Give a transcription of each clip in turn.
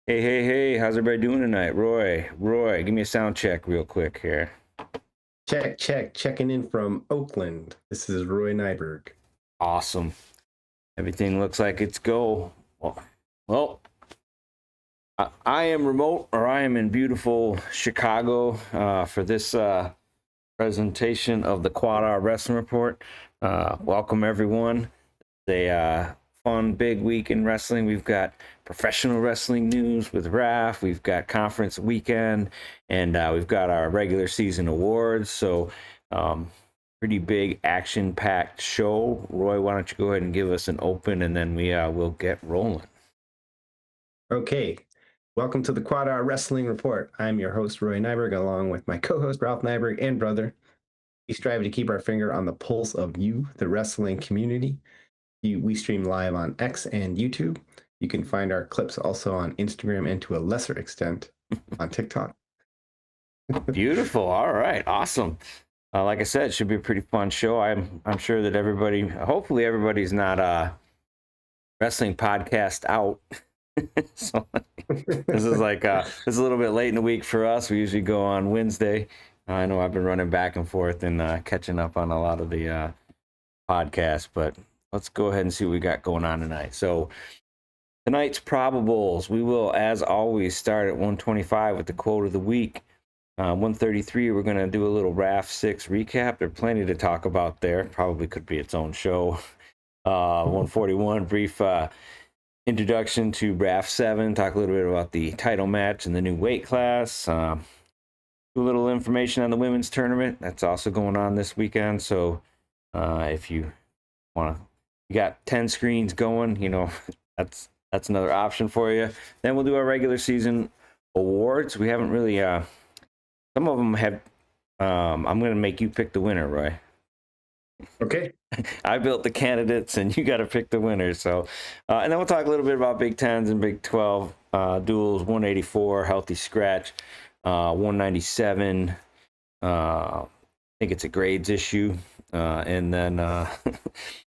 Hey, how's everybody doing tonight? Roy, give me a sound check real quick here. Check. Checking in from Oakland. This is Roy Nyberg. Awesome. Everything looks like it's go. Well, I am remote, or I am in beautiful Chicago for this presentation of the QuadR Wrestling Report. Welcome, everyone. A fun, big week in wrestling. We've got professional wrestling news with RAF. We've got conference weekend, and we've got our regular season awards. So, pretty big, action-packed show. Roy, why don't you go ahead and give us an open, and then we will get rolling. Okay. Welcome to the QuadR Wrestling Report. I'm your host, Roy Nyberg, along with my co-host, Ralph Nyberg, and brother. We strive to keep our finger on the pulse of you, the wrestling community. We stream live on X and YouTube. You can find our clips also on Instagram and to a lesser extent on TikTok. Beautiful. All right. Awesome. Like I said, it should be a pretty fun show. I'm sure that hopefully everybody's not wrestling podcast out. So this is this is a little bit late in the week for us. We usually go on Wednesday. I know I've been running back and forth and catching up on a lot of the podcasts, but let's go ahead and see what we got going on tonight. So tonight's probables, we will, as always, start at 125 with the quote of the week. 133, we're going to do a little RAF 6 recap. There's plenty to talk about there. Probably could be its own show. 141, brief introduction to RAF 7. Talk a little bit about the title match and the new weight class. A little information on the women's tournament. That's also going on this weekend. So if you want to, you got 10 screens going, that's another option for you. Then we'll do our regular season awards. We haven't really... some of them have. I'm going to make you pick the winner, Roy. Okay. I built the candidates, and you got to pick the winner. So, and then we'll talk a little bit about Big 10s and Big 12 duels. 184 healthy scratch, 197. I think it's a grades issue, and then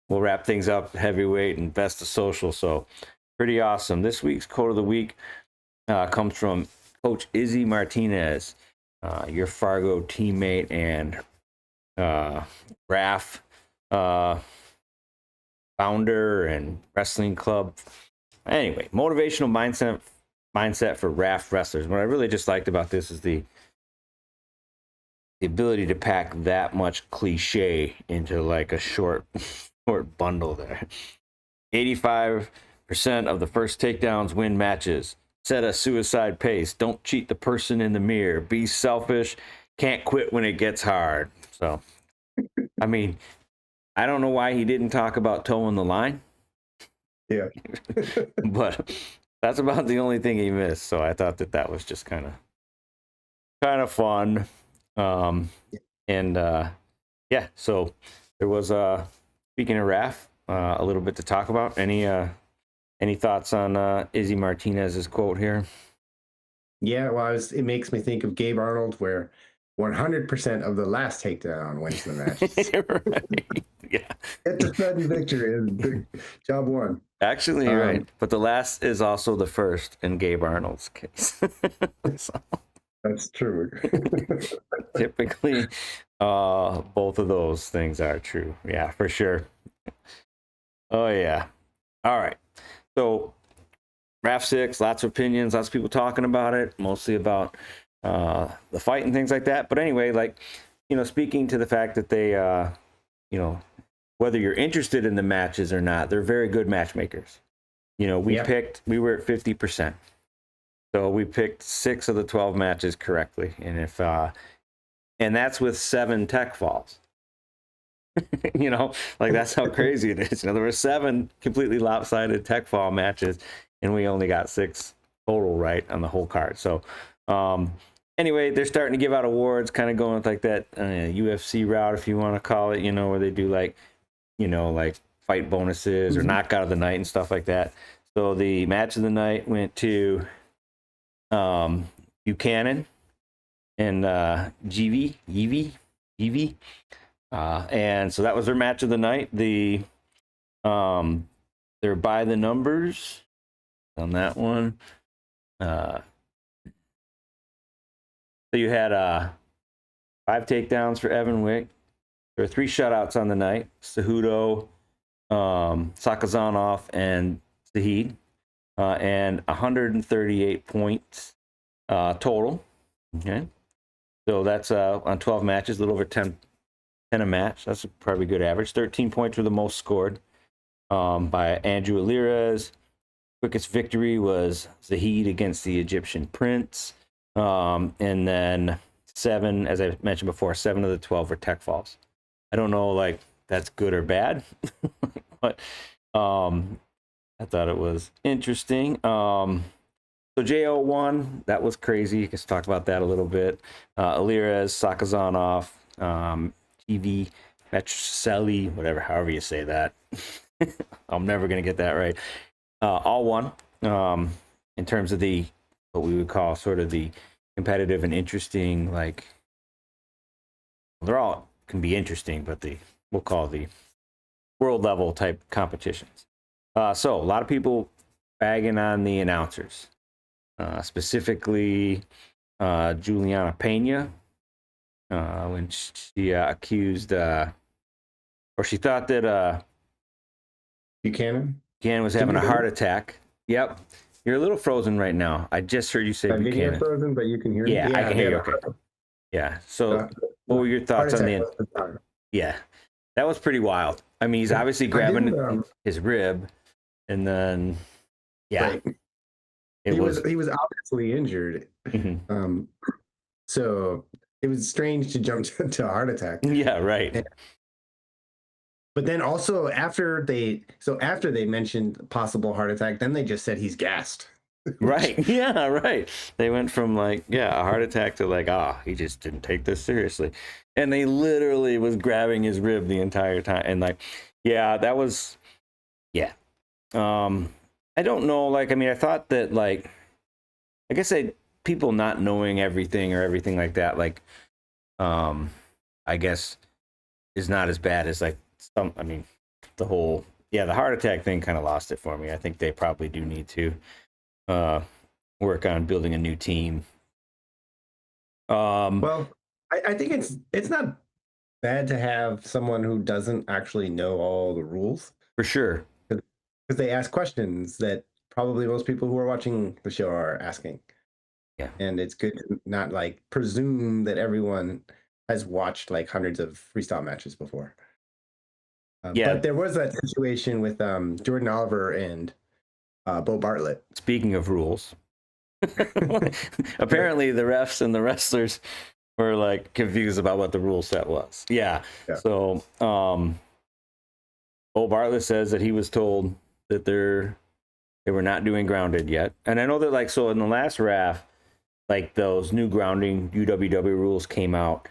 we'll wrap things up heavyweight and best of social. So, pretty awesome. This week's quote of the week comes from Coach Izzy Martinez. Your Fargo teammate and RAF founder and wrestling club. Anyway, motivational mindset for RAF wrestlers. What I really just liked about this is the ability to pack that much cliche into like a short bundle there. 85% of the first takedowns win matches. Set a suicide pace. Don't cheat the person in the mirror. Be selfish. Can't quit when it gets hard. So, I mean, I don't know why he didn't talk about towing the line. Yeah. But that's about the only thing he missed. So I thought that was just kind of fun. Yeah, so there was speaking of RAF, a little bit to talk about. Any thoughts on Izzy Martinez's quote here? Yeah, well, it makes me think of Gabe Arnold, where 100% of the last takedown wins the match. Right. Yeah. It's a sudden victory. Job one. Actually, you're right. But the last is also the first in Gabe Arnold's case. So, that's true. typically, both of those things are true. Yeah, for sure. Oh, yeah. All right. So, RAF 6, lots of opinions, lots of people talking about it, mostly about the fight and things like that. But anyway, speaking to the fact that they, whether you're interested in the matches or not, they're very good matchmakers. We were at 50%. So we picked 6 of the 12 matches correctly. And that's with 7 tech falls. That's how crazy it is. There were 7 completely lopsided tech fall matches, and we only got 6 total right on the whole card. So, anyway, they're starting to give out awards, kind of going with like that UFC route, if you want to call it, where they do like fight bonuses or knockout of the night and stuff like that. So the match of the night went to Buchanan and Evie. And so that was their match of the night. They're by the numbers on that one. Uh, so you had 5 takedowns for Evan Wick. There were 3 shutouts on the night: Cejudo, Sakazanov, and Zahid, and 138 points total. Okay, so that's on 12 matches, a little over 10 a match. That's a probably good average. 13 points were the most scored by Andrew Alirez. Quickest victory was Zahid against the Egyptian Prince. And then 7, as I mentioned before, 7 of the 12 were tech falls. I don't know, like, that's good or bad, but I thought it was interesting. So JO won. That was crazy. Let's talk about that a little bit. Alirez, Sakazanov, TV, Metruseli, whatever, however you say that. I'm never going to get that right. All won in terms of the what we would call sort of the competitive and interesting, like, they're all can be interesting, but we'll call the world level type competitions. So a lot of people bagging on the announcers, specifically Juliana Pena, when she accused or she thought that Buchanan was having a heart attack. Yep. You're a little frozen right now. I just heard you say Buchanan. Buchanan. Frozen, but you can hear me. Yeah, I can hear you. Okay. Yeah. So, what were your thoughts on the? Yeah, that was pretty wild. I mean, he's obviously grabbing his rib, and then right. He was obviously injured. Mm-hmm. So it was strange to jump to a heart attack. Yeah, right. But then also after they mentioned possible heart attack, then they just said he's gassed. Right. Yeah, right. They went from like, a heart attack to like, he just didn't take this seriously. And they literally was grabbing his rib the entire time. And like, that was, I don't know. Like, I mean, I thought that, like, I guess people not knowing everything or everything like that, like, I guess is not as bad as like the whole, the heart attack thing kind of lost it for me. I think they probably do need to work on building a new team. Well, I think it's not bad to have someone who doesn't actually know all the rules. For sure. Because they ask questions that probably most people who are watching the show are asking. Yeah. And it's good to not like presume that everyone has watched like hundreds of freestyle matches before. But there was that situation with Jordan Oliver and Bo Bartlett. Speaking of rules, apparently the refs and the wrestlers were like confused about what the rule set was. Yeah. So Bo Bartlett says that he was told that they were not doing grounded yet. And I know that, like, so in the last RAF, like, those new grounding UWW rules came out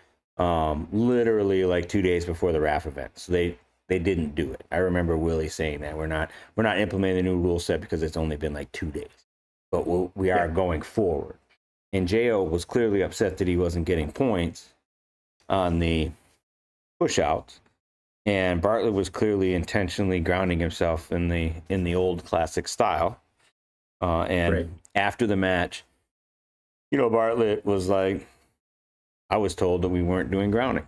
literally like 2 days before the RAF event. So they didn't do it. I remember Willie saying that we're not implementing the new rule set because it's only been like 2 days, but we are going forward. And Jo was clearly upset that he wasn't getting points on the push outs, and Bartlett was clearly intentionally grounding himself in the old classic style. And after the match, Bartlett was like, I was told that we weren't doing grounding,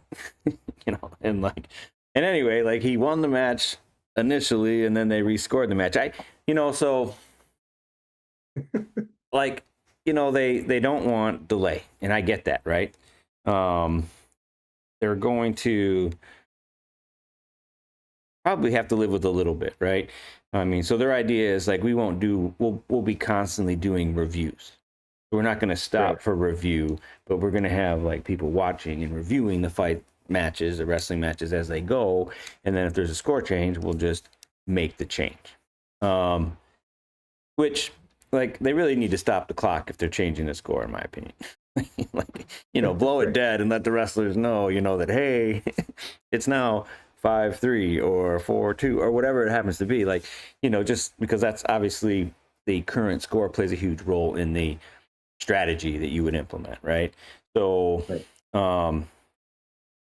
and anyway, like, he won the match initially, and then they rescored the match. So like, they don't want delay, and I get that, right? They're going to probably have to live with a little bit, right? I mean, so their idea is like, we'll be constantly doing reviews. We're not going to stop for review, but we're going to have like people watching and reviewing the fight matches, the wrestling matches as they go. And then if there's a score change, we'll just make the change. Which, like, they really need to stop the clock if they're changing the score, in my opinion. Blow it dead and let the wrestlers know, that, hey, it's now 5-3 or 4-2 or whatever it happens to be. Like, just because that's obviously the current score plays a huge role in the strategy that you would implement, right? So, I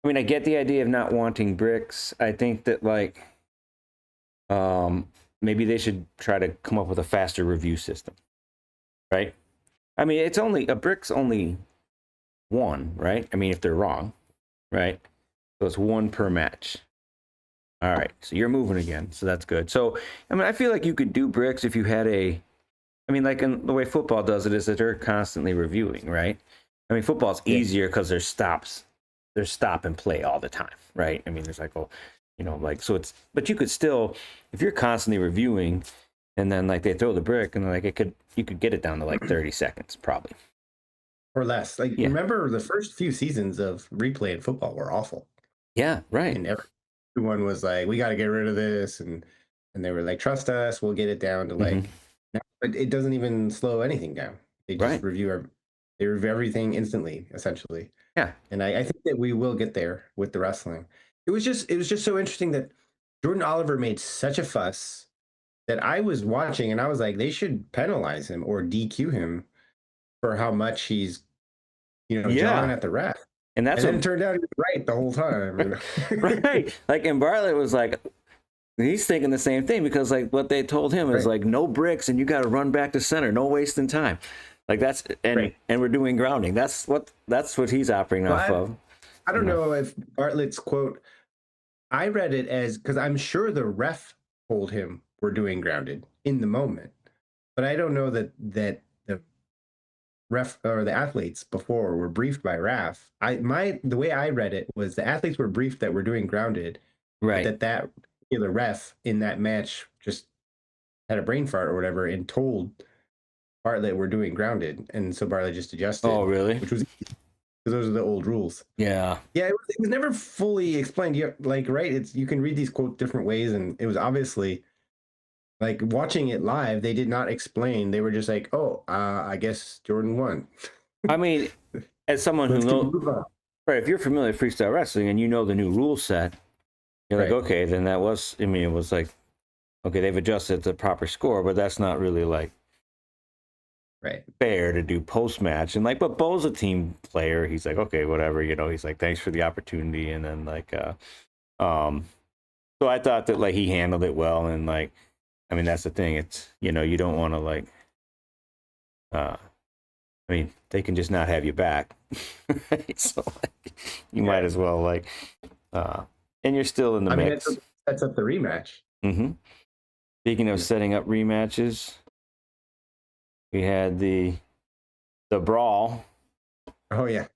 mean, I get the idea of not wanting bricks. I think that, like, maybe they should try to come up with a faster review system, right? I mean, it's only a brick's only one, right? I mean, if they're wrong, right? So it's one per match. All right, so you're moving again, so that's good. So, I mean, I feel like you could do bricks if you had a. I mean, like in the way football does it is that they're constantly reviewing, right? I mean, football's easier because there's stops, there's stop and play all the time, right? I mean, there's like, oh, you know, like so it's. But you could still, if you're constantly reviewing, and then like they throw the brick, and like you could get it down to like 30 seconds probably. Or less. Like, Yeah. remember the first few seasons of replay in football were awful. Yeah. Right. And everyone was like, we got to get rid of this. And they were like, trust us, we'll get it down to like, now, but it doesn't even slow anything down. They just Right. they review everything instantly, essentially. Yeah. And I think that we will get there with the wrestling. It was just so interesting that Jordan Oliver made such a fuss that I was watching and I was like, they should penalize him or DQ him for how much he's, jawing Yeah. at the ref. And that's And then what. it turned out he was right the whole time. Right. Like, and Bartlett was like, he's thinking the same thing because like what they told him is Right. like no bricks and you got to run back to center, no wasting time. Like that's Right. and we're doing grounding. That's what he's operating off of. I don't know if Bartlett's quote, I read it as because I'm sure the ref told him we're doing grounded in the moment, but I don't know that the ref or the athletes before were briefed by Raf. The way I read it was the athletes were briefed that we're doing grounded, Right. that particular ref in that match just had a brain fart or whatever and told Bartlett we're doing grounded, and so Bartlett just adjusted. Oh, really? Which was because those are the old rules. Yeah. Yeah, it was never fully explained. You like right? It's you can read these quotes different ways, and it was obviously like watching it live. They did not explain. They were just like, "Oh, I guess Jordan won." I mean, as someone who Let's knows, move on. right, if you're familiar with freestyle wrestling and you know the new rule set, you're like, Right. okay, then that was, I mean, it was like, okay, they've adjusted the proper score, but that's not really like Right. fair to do post match. And like, but Bo's a team player. He's like, okay, whatever, you know, he's like, thanks for the opportunity. And then like, um, so I thought that like he handled it well. And like, I mean, that's the thing. It's, you know, you don't want to like, I mean, they can just not have you back. Right? So like, you might as well like, and you're still in the mix. That's up the rematch. Mm-hmm. Speaking of setting up rematches, we had the brawl. Oh yeah.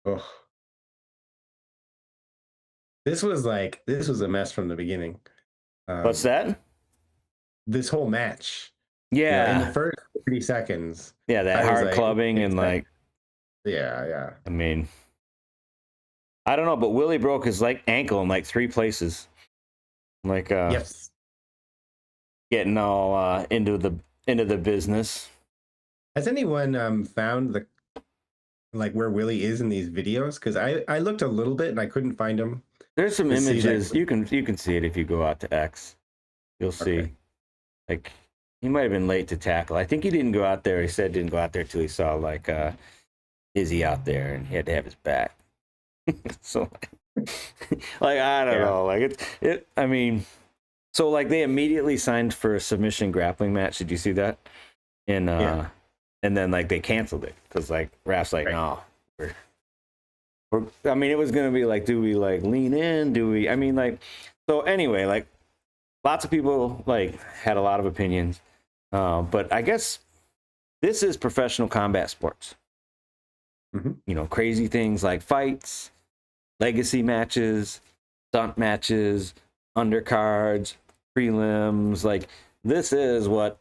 Oh. This was a mess from the beginning. What's that? This whole match. Yeah. In the first 30 seconds. Yeah, that hard clubbing and like. Yeah. I mean, I don't know, but Willie broke his like ankle in like 3 places. Like yes. Getting all into the business. Has anyone found the like where Willie is in these videos? Because I looked a little bit and I couldn't find him. There's some to see, images. like- You can see it if you go out to X. You'll see. Okay. Like he might have been late to tackle. I think he didn't go out there. He said didn't go out there till he saw like Izzy out there and he had to have his back. So like I don't know. Like it I mean, so like they immediately signed for a submission grappling match. Did you see that? And and then like they canceled it because like Raf's like, no, I mean, it was gonna be like, do we like lean in? Do we? I mean, like, so anyway, like, lots of people like had a lot of opinions, but I guess this is professional combat sports. Mm-hmm. You know, crazy things like fights, legacy matches, stunt matches, undercards, prelims. Like, this is what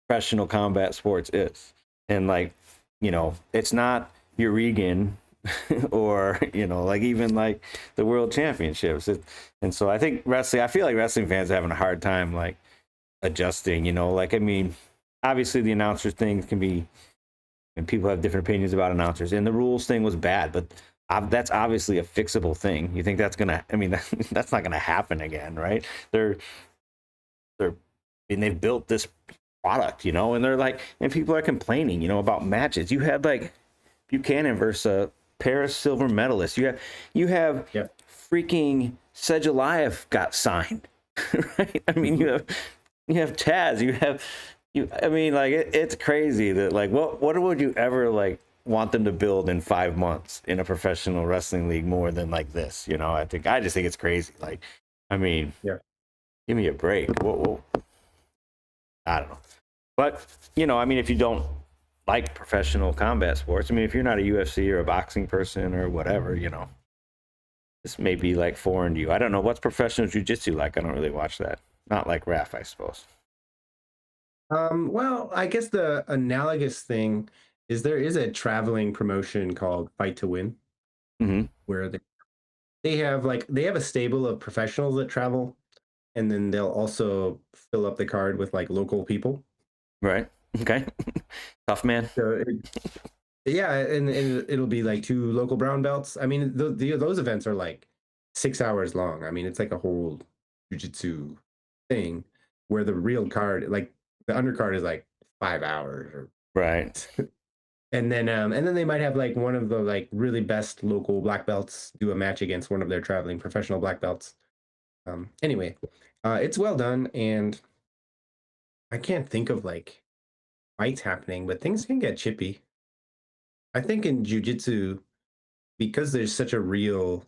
professional combat sports is, and like, you know, it's not your Regan. Or you know, like even like the world championships, and so I think I feel like wrestling fans are having a hard time like adjusting. You know, like I mean, obviously the announcers thing can be, and people have different opinions about announcers. And the rules thing was bad, but that's obviously a fixable thing. You think that's gonna? I mean, that's not gonna happen again, right? I mean, they've built this product, you know, and they're like, and people are complaining, you know, about matches. You had like Buchanan versus Paris silver medalist. You have freaking Sedgelayev got signed, right? I mean, you have Taz, you I mean, like it's crazy that like what would you ever like want them to build in 5 months in a professional wrestling league more than like this? You know, I just think it's crazy. Like, I mean, Yeah. give me a break. Whoa. I don't know, but I mean, if you don't like professional combat sports, I mean, if you're not a UFC or a boxing person or whatever, this may be like foreign to you. I don't know what's professional jiu-jitsu like. I don't really watch that. Not like RAF, I suppose. Well, I guess the analogous thing is there is a traveling promotion called Fight to Win, Mm-hmm. where they have a stable of professionals that travel, and then they'll also fill up the card with like local people. Right. Okay. Tough man. So yeah, and it'll be like two local brown belts. I mean, those events are like 6 hours long. I mean, it's like a whole jujitsu thing where the real card, like the undercard, is like 5 hours or Right. and then they might have like one of the like really best local black belts do a match against one of their traveling professional black belts. Anyway, it's well done, and I can't think of like fights happening, but things can get chippy. I think in jujitsu, because there's such a real,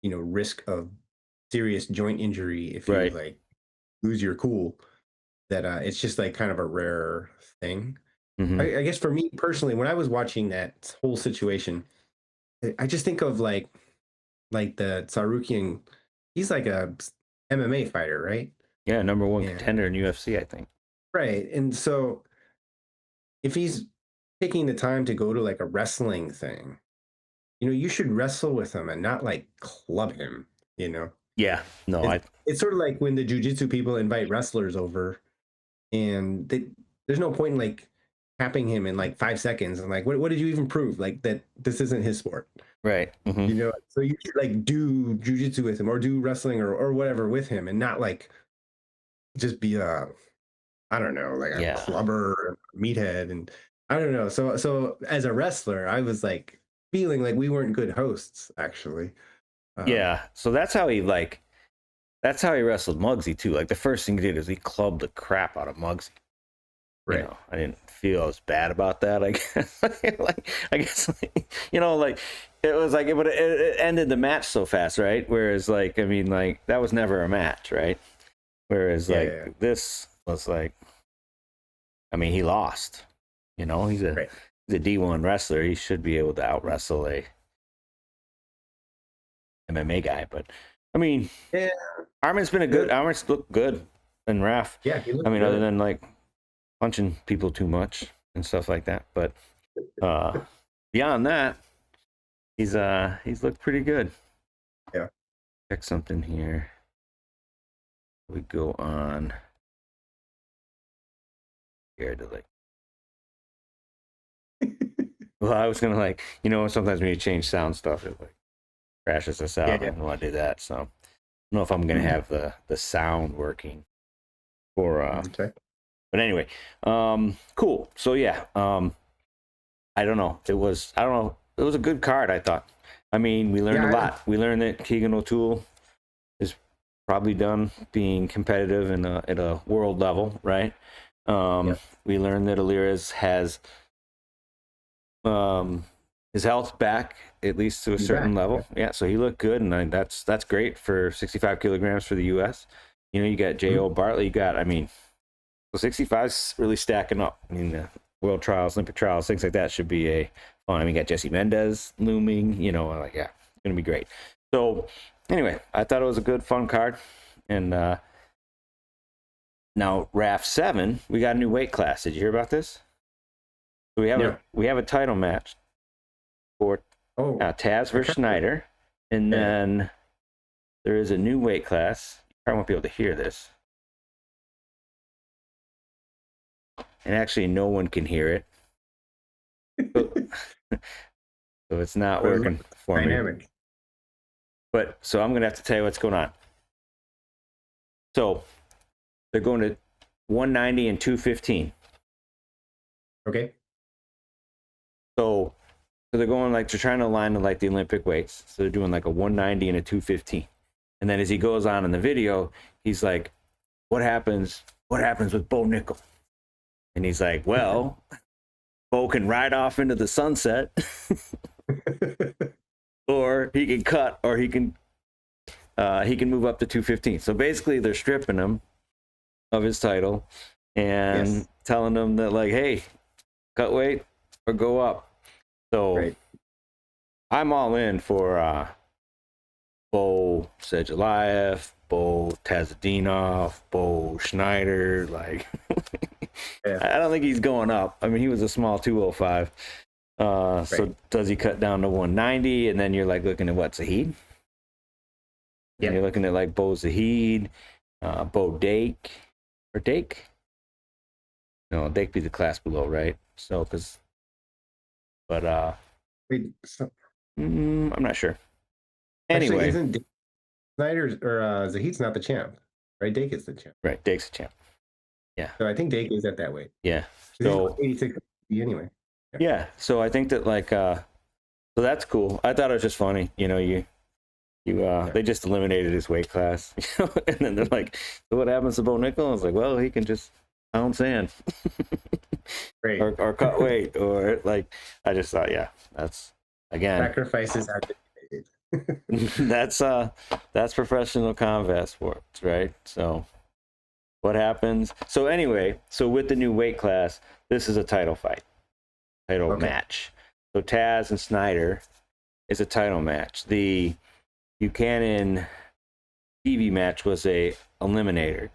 risk of serious joint injury if you Right. like lose your cool, that it's just like kind of a rare thing. Mm-hmm. I guess for me personally, when I was watching that whole situation, I just think of like the Tsarukian. He's like a MMA fighter, right? Yeah, number one Yeah, contender in UFC, I think. right. And so if he's taking the time to go to like a wrestling thing, you should wrestle with him and not like club him, you know? Yeah. No, It's it's sort of like when the jujitsu people invite wrestlers over, and there's no point in like tapping him in like 5 seconds and like, what did you even prove? Like that this isn't his sport, right. Mm-hmm. So you should like do jujitsu with him or do wrestling or whatever with him, and not like just be a, I don't know, like a Yeah. clubber, meathead, and I don't know. So as a wrestler, I was like feeling like we weren't good hosts actually. Um, Yeah. So that's how he wrestled Muggsy too. Like the first thing he did is he clubbed the crap out of Muggsy. right. I didn't feel as bad about that. I guess, like it was like, but it ended the match so fast, right? Whereas, like, I mean, like that was never a match, right? Whereas, Yeah, like yeah, yeah. this was like, I mean, he lost. He's a Right. he's a D1 wrestler. He should be able to out wrestle a MMA guy. But I mean, Yeah. Armin's looked good in RAF. Yeah, he I looked mean, other good. than like punching people too much and stuff like that. But uh, beyond that, he's looked pretty good. Yeah. Check something here. We go on here to like. Well, I was gonna like, sometimes when you change sound stuff, it like crashes us out. Yeah, I yeah. don't want to do that, so I don't know if I'm gonna have the sound working for. Okay. But anyway, cool. So yeah, I don't know. I don't know. It was a good card, I thought. I mean, we learned Yeah, a lot. We learned that Keegan O'Toole is probably done being competitive at a world level, right? yeah. We learned that Alirez has his health back at least to a He's certain back. level. Yeah, so he looked good, and that's great for 65 kilograms for the U.S. You got J.O. Mhm. Bartley. You got, I mean, so 65 is really stacking up. I mean, the world trials, Olympic trials, things like that should be a fun. I mean, you got Jesse Mendez looming. Like, yeah, it's gonna be great. So anyway, I thought it was a good, fun card, and now RAF 7, we got a new weight class. Did you hear about this? So Yeah. we have a title match for Oh, Taz versus okay. Schneider, and Yeah. then there is a new weight class. You probably won't be able to hear this, and actually, no one can hear it. So it's not But it working looks for me. dynamic. But so I'm gonna have to tell you what's going on. So they're going to 190 and 215. Okay. So they're going like they're trying to align to like the Olympic weights. So they're doing like a 190 and a 215. And then as he goes on in the video, he's like, "What happens? What happens with Bo Nickel? And he's like, well, Bo can ride off into the sunset, or he can cut, or he can move up to 215. So basically, they're stripping him of his title and telling him that, like, hey, cut weight or go up. So I'm all in for Bo Sedgelayev, Bo Tazadinov, Bo Schneider. Like, I don't think he's going up. I mean, he was a small 205. So does he cut down to 190? And then you're like looking at what, Zahid? Yeah. And you're looking at like Bo Zahid, Bo Dake, or Dake? No, Dake be the class below, right? So, I'm not sure. Anyway, actually, isn't Snyder's or Zahid's not the champ, right? Dake is the champ. Right, Dake's the champ. Yeah. So I think Dake is at that weight. Yeah. So 86 anyway. Yeah. So I think that like so that's cool. I thought it was just funny. You know, they just eliminated his weight class. You know, and then they're like, so what happens to Bo Nickel? I was like, well, he can just pound sand. or cut weight, or like, I just thought, yeah, that's again, sacrifices have to be made. that's professional combat sports, right? So what happens? So anyway, so with the new weight class, this is a title match. So Taz and Snyder is a title match. The Buchanan TV match was a eliminator.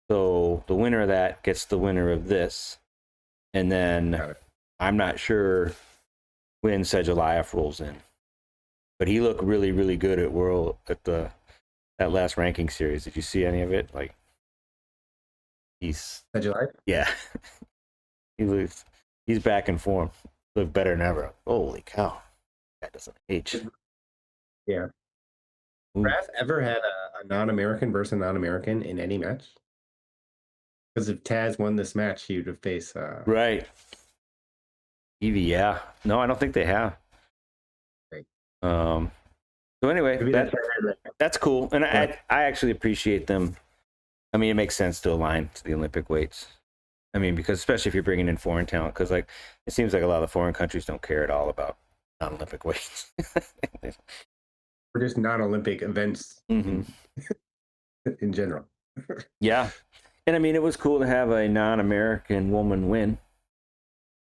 So the winner of that gets the winner of this. And then I'm not sure when Sedgelayev rolls in. But he looked really, really good at that last ranking series. Did you see any of it? Like, he's Sedgelayev? Yeah. He's back in form. Look better than ever. Holy cow. That doesn't age. Yeah. Raph ever had a non-American versus non-American in any match? Because if Taz won this match, he would have faced right. Evie, yeah. No, I don't think they have. Right. So anyway, that's cool. And I actually appreciate them. I mean, it makes sense to align to the Olympic weights. I mean, because especially if you're bringing in foreign talent, because like it seems like a lot of the foreign countries don't care at all about non-Olympic weights. Or just non-Olympic events in general. Yeah. And I mean, it was cool to have a non-American woman win.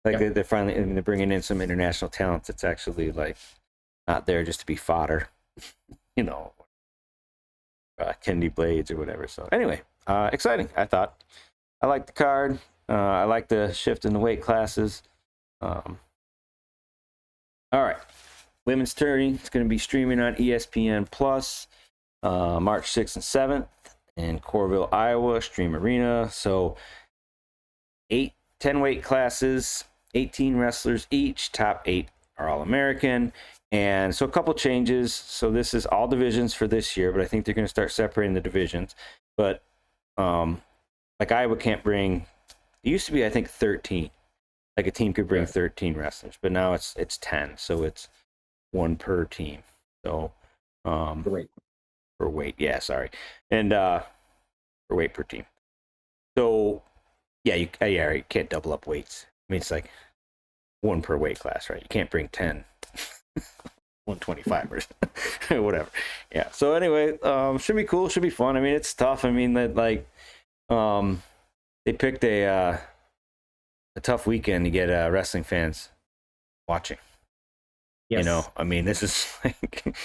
Like they're finally, they're bringing in some international talent that's actually like not there just to be fodder, you know, Kennedy Blades or whatever. So anyway, exciting. I thought I like the card. I like the shift in the weight classes. All right, women's tourney. It's going to be streaming on ESPN Plus, March 6th and 7th in Coralville, Iowa, Stream Arena. So 10 weight classes, 18 wrestlers each. Top 8 are all American. And so a couple changes. So this is all divisions for this year, but I think they're going to start separating the divisions. But like Iowa can't bring, it used to be, I think, 13. Like a team could bring 13 wrestlers, but now it's 10. So it's one per team. So per weight. Yeah, sorry. And per weight per team. So yeah, you can't double up weights. I mean, it's like one per weight class, right? You can't bring 10 125ers or whatever. Yeah. So anyway, should be cool. Should be fun. I mean, it's tough. I mean, that like they picked a tough weekend to get wrestling fans watching. Yes. You know, I mean, this is like,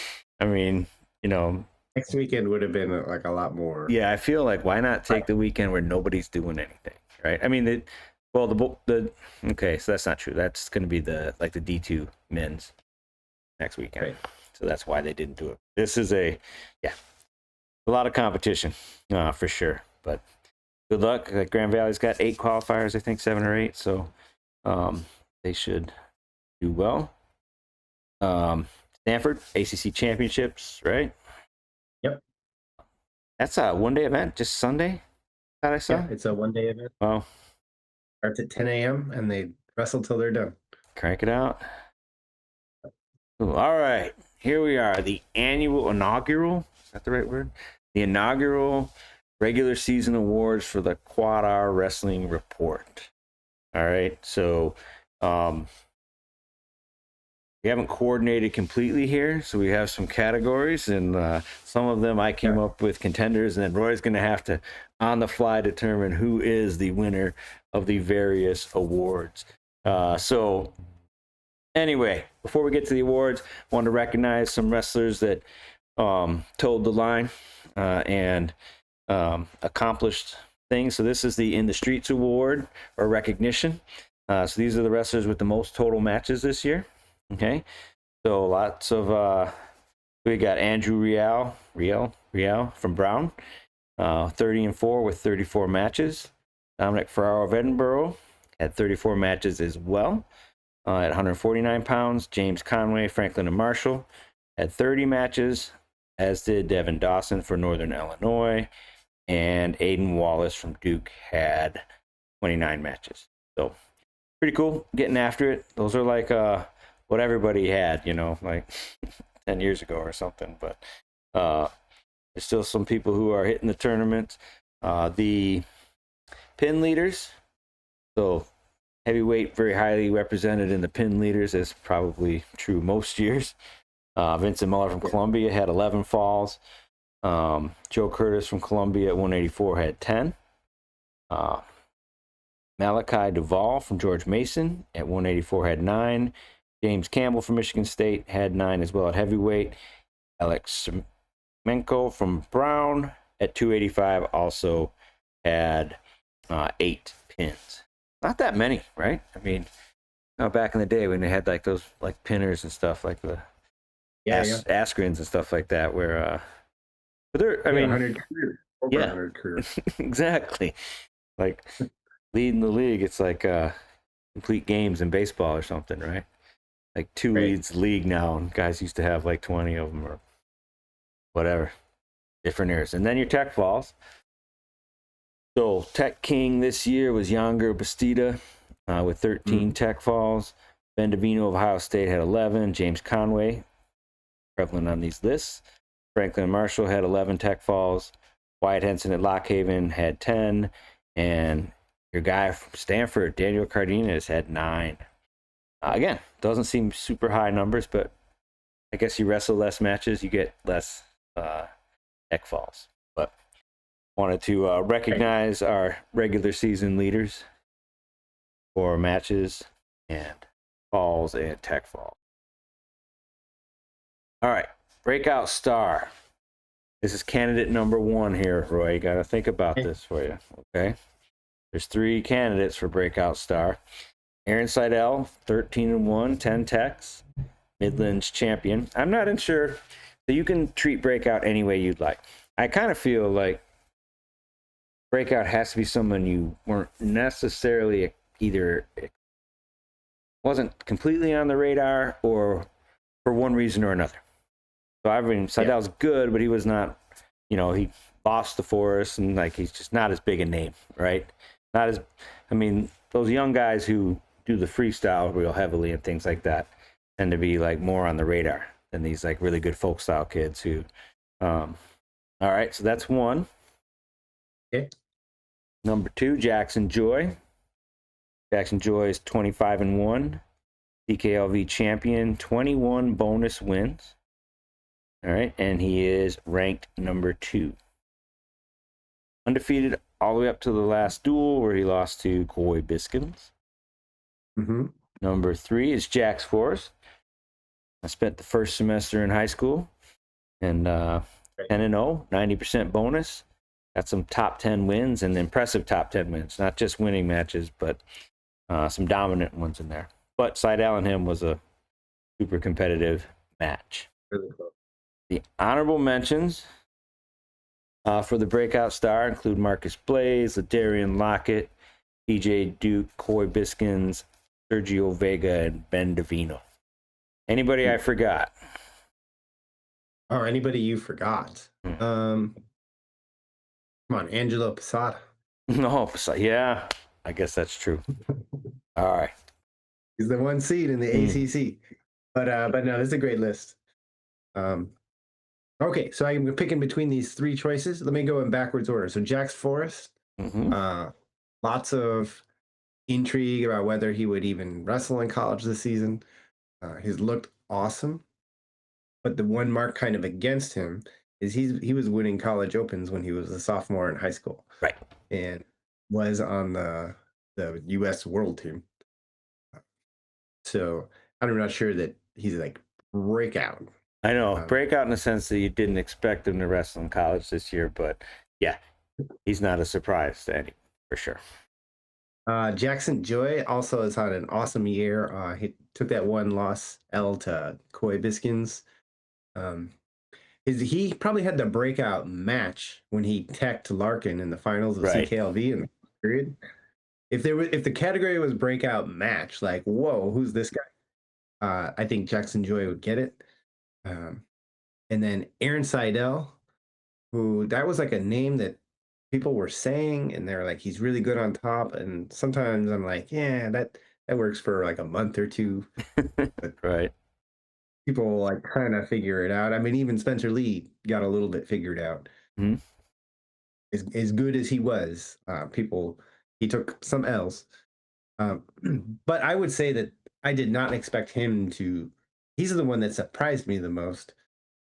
I mean, you know, next weekend would have been like a lot more. Yeah, I feel like why not take the weekend where nobody's doing anything, right? I mean, okay, so that's not true. That's going to be the D2 men's next weekend. Right. So that's why they didn't do it. This is a lot of competition for sure. But good luck. Like Grand Valley's got 8 qualifiers, I think 7 or 8. So they should do well. Stanford ACC championships, right? Yep. That's a one-day event, just Sunday. That I saw. Yeah, it's a one-day event. Oh. Starts at 10 a.m. and they wrestle till they're done. Crank it out. Ooh, all right, here we are. The inaugural. Is that the right word? The inaugural regular season awards for the QuadR Wrestling Report. All right. So we haven't coordinated completely here. So we have some categories, and some of them I came up with contenders, and then Roy's going to have to, on the fly, determine who is the winner of the various awards. So anyway, before we get to the awards, I want to recognize some wrestlers that toed the line and accomplished things. So this is the In the Streets Award or recognition. So these are the wrestlers with the most total matches this year. Okay, so lots of we got Andrew Riel from Brown, 30-4 with 34 matches. Dominic Ferraro of Edinburgh had 34 matches as well. At 149 pounds, James Conway, Franklin and Marshall had 30 matches, as did Devin Dawson for Northern Illinois, and Aiden Wallace from Duke had 29 matches. So pretty cool, getting after it. Those are like what everybody had, like 10 years ago or something. But there's still some people who are hitting the tournament. The pin leaders, so heavyweight very highly represented in the pin leaders, as probably true most years. Vincent Miller from Columbia had 11 falls. Joe Curtis from Columbia at 184 had 10. Malachi Duvall from George Mason at 184 had 9. James Campbell from Michigan State had 9 as well at heavyweight. Alex Semenko from Brown at 285 also had 8 pins. Not that many, right? I mean, back in the day when they had like those like pinners and stuff, like the Askrens and stuff like that, where but they're, I mean, 100 career, over 100 career. Exactly. Like leading the league, it's like complete games in baseball or something, right? Like 2 leads league now, and guys used to have like 20 of them or whatever, different eras. And then your tech falls. So tech king this year was Younger Bastida with 13 tech falls. Ben DeVino of Ohio State had 11. James Conway, prevalent on these lists. Franklin Marshall had 11 tech falls. Wyatt Henson at Lockhaven had 10. And your guy from Stanford, Daniel Cardenas, had 9. Again, doesn't seem super high numbers, but I guess you wrestle less matches, you get less tech falls. But wanted to recognize our regular season leaders for matches and falls and tech falls. All right, breakout star. This is candidate number 1 here, Roy. You got to think about this for you, okay? There's 3 candidates for breakout star. Aaron Seidel, 13-1, 10 techs, Midlands champion. I'm not sure. So you can treat breakout any way you'd like. I kind of feel like breakout has to be someone you weren't necessarily either wasn't completely on the radar or for one reason or another. So I mean, Seidel's good, but he was not, he lost to Forrest, and like he's just not as big a name, right? Not as, I mean, those young guys who do the freestyle real heavily and things like that tend to be like more on the radar than these like really good folk style kids who, all right, so that's 1. Okay. Number 2, Jackson Joy. Jackson Joy is 25-1, PKLV champion, 21 bonus wins. All right, and he is ranked number 2. Undefeated all the way up to the last duel where he lost to Coy Biskins. Number 3 is Jax Forrest. I spent the first semester in high school, and 10-0, 90% bonus. Got some top 10 wins and impressive top 10 wins. Not just winning matches, but some dominant ones in there. But Seidel and him was a super competitive match. Really cool. The honorable mentions for the breakout star include Marcus Blaze, Ladarian Lockett, PJ Duke, Coy Biskins, Sergio Vega, and Ben DeVino. Anybody I forgot? Oh, anybody you forgot? Come on, Angelo Posada. No, yeah, I guess that's true. All right. He's the 1 seed in the ACC. But no, this is a great list. Okay, so I'm picking between these 3 choices. Let me go in backwards order. So Jax Forrest, lots of intrigue about whether he would even wrestle in college this season. He's looked awesome, but the one mark kind of against him is he was winning college opens when he was a sophomore in high school, Right. and was on the U.S. World Team. So I'm not sure that he's like breakout. I know, breakout in the sense that you didn't expect him to wrestle in college this year, but yeah, he's not a surprise to any for sure. Jackson Joy also has had an awesome year. He took that one loss L to Coy Biskins. He probably had the breakout match when he teched Larkin in the finals of CKLV in the period. If the category was breakout match, like whoa, who's this guy? I think Jackson Joy would get it. And then Aaron Seidel, who that was like a name that people were saying, and they're like, he's really good on top. And sometimes I'm like, yeah, that works for like a month or two. But right. People like kind of figure it out. I mean, even Spencer Lee got a little bit figured out. Mm-hmm. As good as he was, he took some L's. But I would say that I did not expect him to. He's the one that surprised me the most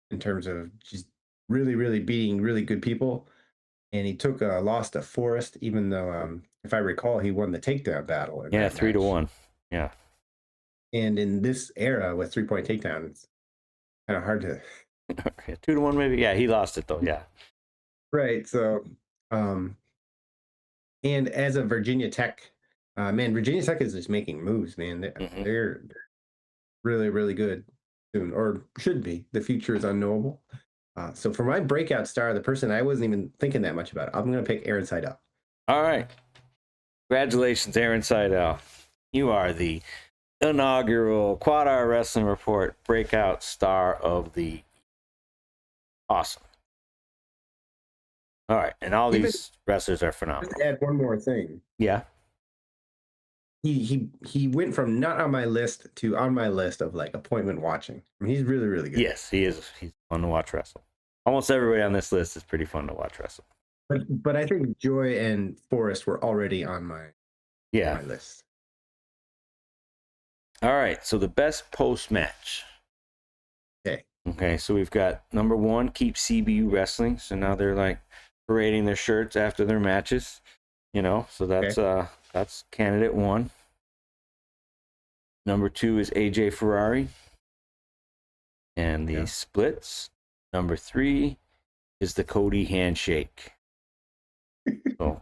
in terms of just really, really beating really good people. And he took a loss to Forrest, even though, if I recall, he won the takedown battle. Yeah, 3-1. Yeah. And in this era with 3-point takedown, it's kind of hard to. 2-1 maybe. Yeah, he lost it though. Yeah. Right. So, and as a Virginia Tech, man, Virginia Tech is just making moves, man. They're really, really good soon, or should be. The future is unknowable. So for my breakout star, the person I wasn't even thinking that much about, I'm going to pick Aaron Seidel. All right. Congratulations, Aaron Seidel. You are the inaugural QuadR Wrestling Report breakout star of the. Awesome. All right. And all these wrestlers are phenomenal. Just add one more thing. Yeah. He went from not on my list to on my list of like appointment watching. I mean, he's really, really good. Yes, he is. He's fun to watch wrestle. Almost everybody on this list is pretty fun to watch wrestle. But I think Joy and Forrest were already on my list. All right, so the best post match. Okay, so we've got number 1, Keep CBU Wrestling. So now they're like parading their shirts after their matches, So that's candidate 1. Number 2 is AJ Ferrari and the Splits. Number 3 is the Cody Handshake. So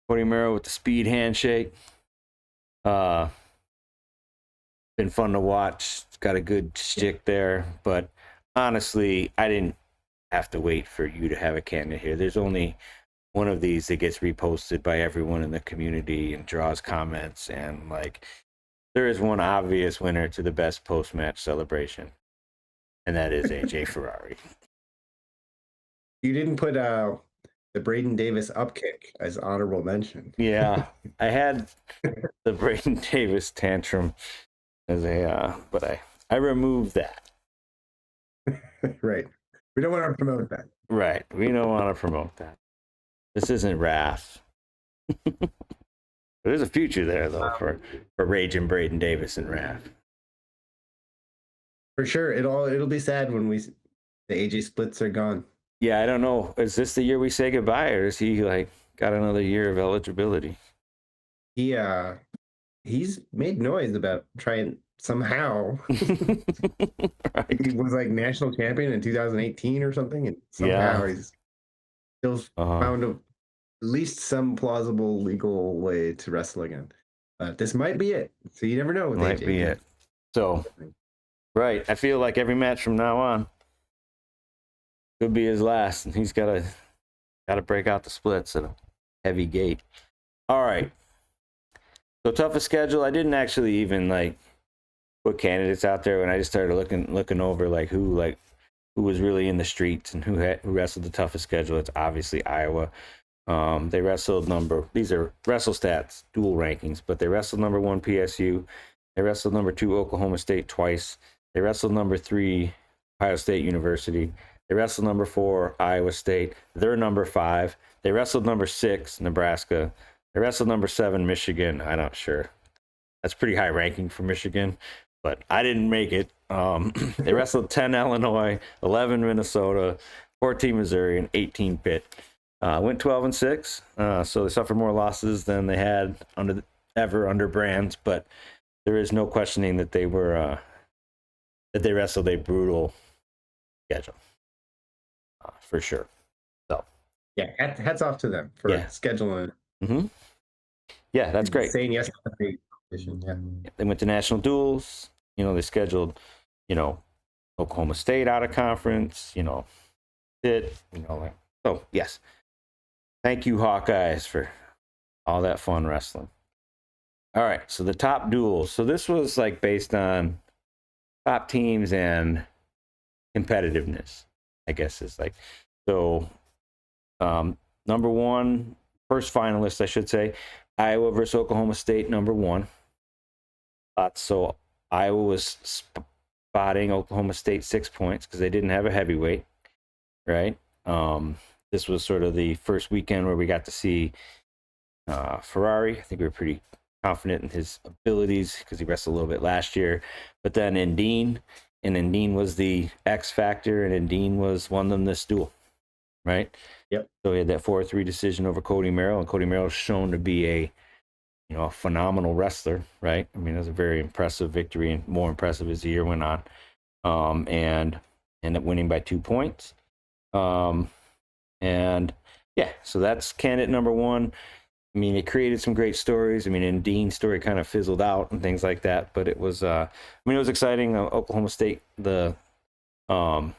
Cody Mero with the speed handshake. Been fun to watch. It's got a good stick there, but honestly, I didn't have to wait for you to have a candidate here. There's only one of these that gets reposted by everyone in the community and draws comments, and like there is one obvious winner to the best post-match celebration, and that is AJ Ferrari. You didn't put the Braden Davis upkick as honorable mention. Yeah, I had the Braden Davis tantrum as but I removed that. Right. We don't want to promote that. Right. We don't want to promote that. This isn't Wrath. There's a future there though for Rage and Braden Davis and Wrath. For sure. It'll be sad when the AJ Splits are gone. Yeah, I don't know. Is this the year we say goodbye, or is he like got another year of eligibility? He's made noise about trying somehow. Right. He was like national champion in 2018 or something, and somehow he's still found at least some plausible legal way to wrestle again. This might be it. So you never know with might AJ. Be it. So, right. I feel like every match from now on could be his last, and he's got to break out the splits at a heavy gate. All right. So toughest schedule. I didn't actually even like put candidates out there when I just started looking over like who was really in the streets and who wrestled the toughest schedule. It's obviously Iowa. They wrestled these are wrestle stats dual rankings, but they wrestled number 1 PSU. They wrestled number 2 Oklahoma State twice. They wrestled number 3 Ohio State University. They wrestled number 4 Iowa State. They're number 5. They wrestled number 6 Nebraska. They They wrestled number 7 Michigan. I'm not sure. That's pretty high ranking for Michigan, but I didn't make it. They wrestled 10 Illinois, 11 Minnesota, 14 Missouri, and 18 Pitt. Went 12-6, so they suffered more losses than they had under Brands, but there is no questioning that they were that they wrestled a brutal schedule for sure. So yeah, hats off to them for scheduling. Mm-hmm. Yeah, that's great. Saying yes to the big competition. Yeah. They went to national duels. They scheduled, Oklahoma State out of conference. So yes, thank you Hawkeyes for all that fun wrestling. All right, so the top duels. So this was like based on top teams and competitiveness, I guess is like. So number 1, first finalist, I should say, Iowa versus Oklahoma State, number 1. So Iowa was spotting Oklahoma State 6 points because they didn't have a heavyweight, right? This was sort of the first weekend where we got to see Ferrari. I think we were pretty confident in his abilities because he wrestled a little bit last year. But then Indine was the X factor, and Indine won them this duel, right? Yep. So he had that 4-3 decision over Cody Merrill, and Cody Merrill is shown to be a phenomenal wrestler, right? I mean, it was a very impressive victory, and more impressive as the year went on. And ended up winning by 2 points. And yeah, so that's candidate number 1. I mean, it created some great stories. I mean, and Dean's story kind of fizzled out and things like that, but it was, it was exciting. Oklahoma State, the Dean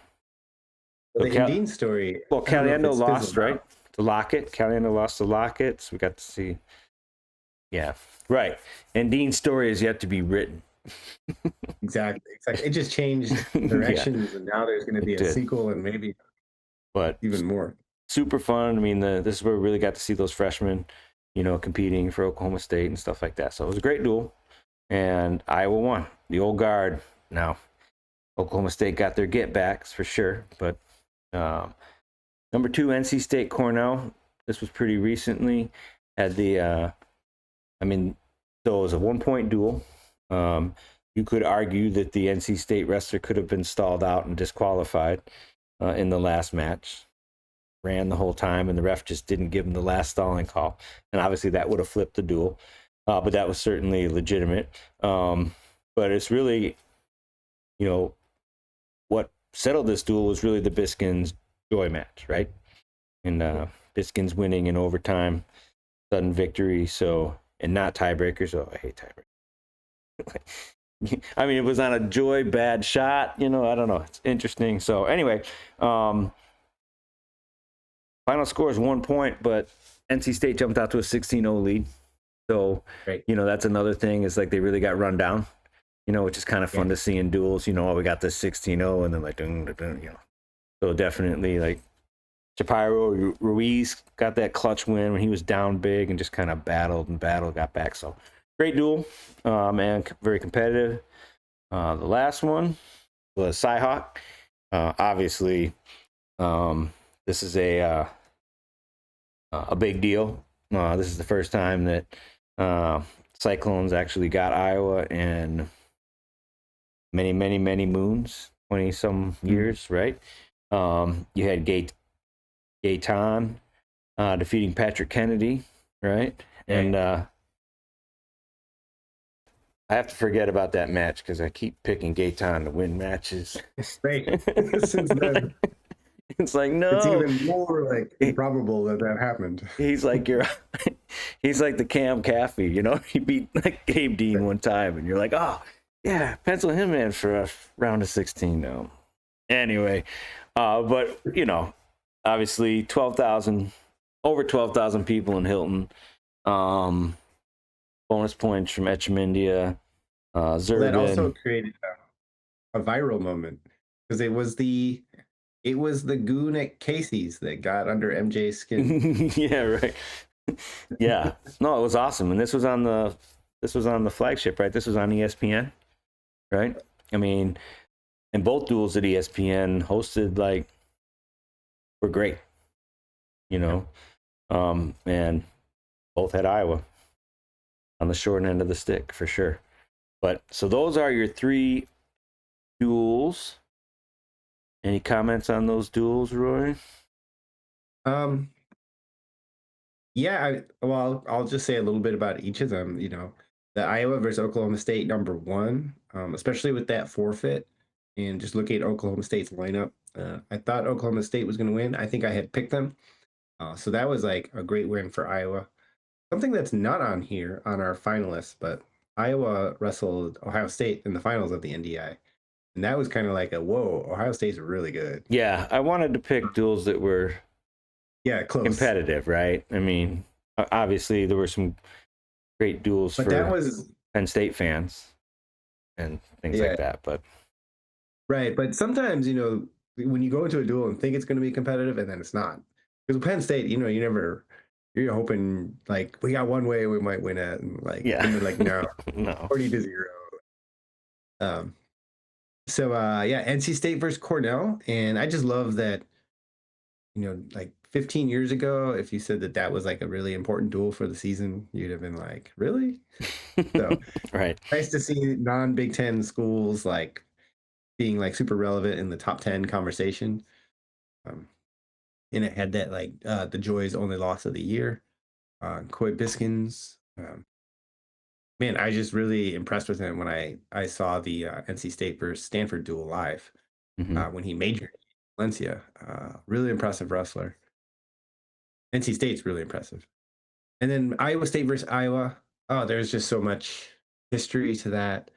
story. Well, Caliendo lost, right? To Lockett. Caliendo lost to Lockett, so we got to see. Yeah, right. And Dean's story is yet to be written. Exactly. It just changed directions, and now there's going to be a sequel and maybe even more. Super fun. I mean, this is where we really got to see those freshmen, competing for Oklahoma State and stuff like that. So it was a great duel, and Iowa won. The old guard. Now, Oklahoma State got their get-backs for sure, but number 2, NC State Cornell. This was pretty recently. Had the, so it was a 1-point duel. You could argue that the NC State wrestler could have been stalled out and disqualified in the last match. Ran the whole time, and the ref just didn't give him the last stalling call. And obviously that would have flipped the duel, but that was certainly legitimate. But it's really, what settled this duel was really the Biskins Joy match, right? And Biskins winning in overtime, sudden victory, and not tiebreakers. Oh, I hate tiebreakers. I mean, it was on a Joy bad shot, I don't know. It's interesting. So anyway, final score is 1 point, but NC State jumped out to a 16-0 lead. So, right. That's another thing, is like they really got run down, which is kind of fun to see in duels. We got this 16-0 and then like, So definitely like Shapiro Ruiz got that clutch win when he was down big and just kind of battled, got back. So great duel, and very competitive. The last one was Cyhawk. Obviously, this is a big deal. This is the first time that Cyclones actually got Iowa in many, many, many moons, 20-some years, right? You had Gaetan defeating Patrick Kennedy, right? And I have to forget about that match because I keep picking Gaetan to win matches. Right. Since then. It's like, no. It's even more like improbable that happened. He's like he's like the Cam Caffey, He beat like Gabe Dean one time, and you're like, oh yeah, pencil him in for a round of 16 now. Anyway, but obviously over 12,000 people in Hilton. Bonus points from Etchemindia, Zervin. That also created a viral moment because it was the goon at Casey's that got under MJ's skin. Yeah, right. Yeah, no, it was awesome, and this was on the flagship, right? This was on ESPN, right? I mean, and both duels that ESPN hosted were great, and both had Iowa on the short end of the stick for sure. But so those are your three duels. Any comments on those duels, Roy? Um, yeah, well, I'll just say a little bit about each of them. The Iowa versus Oklahoma State number one, especially with that forfeit, and just looking at Oklahoma State's lineup, I thought Oklahoma State was going to win. I think I had picked them, so that was like a great win for Iowa. Something that's not on here on our finalists, but Iowa wrestled Ohio State in the finals of the NDI, and that was kind of like a whoa. Ohio State's really good. Yeah, I wanted to pick duels that were Yeah, close. competitive, right? I mean, obviously there were some great duels But that for was Penn State fans and things like yeah, that. But right. But sometimes, when you go into a duel and think it's going to be competitive and then it's not. Because Penn State, you're hoping like we got one way we might win it, and yeah, then they're like, no, no. 40-0. Um, yeah, NC State versus Cornell. And I just love that, like 15 years ago, if you said that that was like a really important duel for the season, you'd have been like, really? So Right. nice to see non-Big Ten schools like being like super relevant in the top 10 conversation. Um, and it had that like the Joy's only loss of the year. Coy Biskins. Man, I just really impressed with him when I saw the NC State versus Stanford duel live Hmm. when he majored in Valencia. Really impressive wrestler. NC State's really impressive. And then Iowa State versus Iowa. Oh, there's just so much history to that.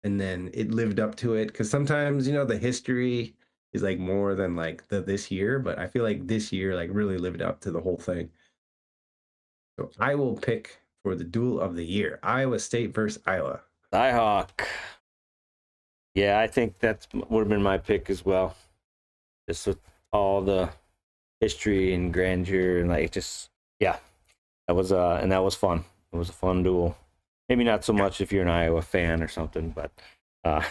And then it lived up to it because sometimes, the history is like more than like this year, but I feel like this year like really lived up to the whole thing. So I will pick for the duel of the year, Iowa State versus Iowa. Cyhawk. Yeah, I think that would have been my pick as well. Just with all the history and grandeur and like just yeah, that was fun. It was a fun duel. Maybe not so Yeah. much if you're an Iowa fan or something, but uh,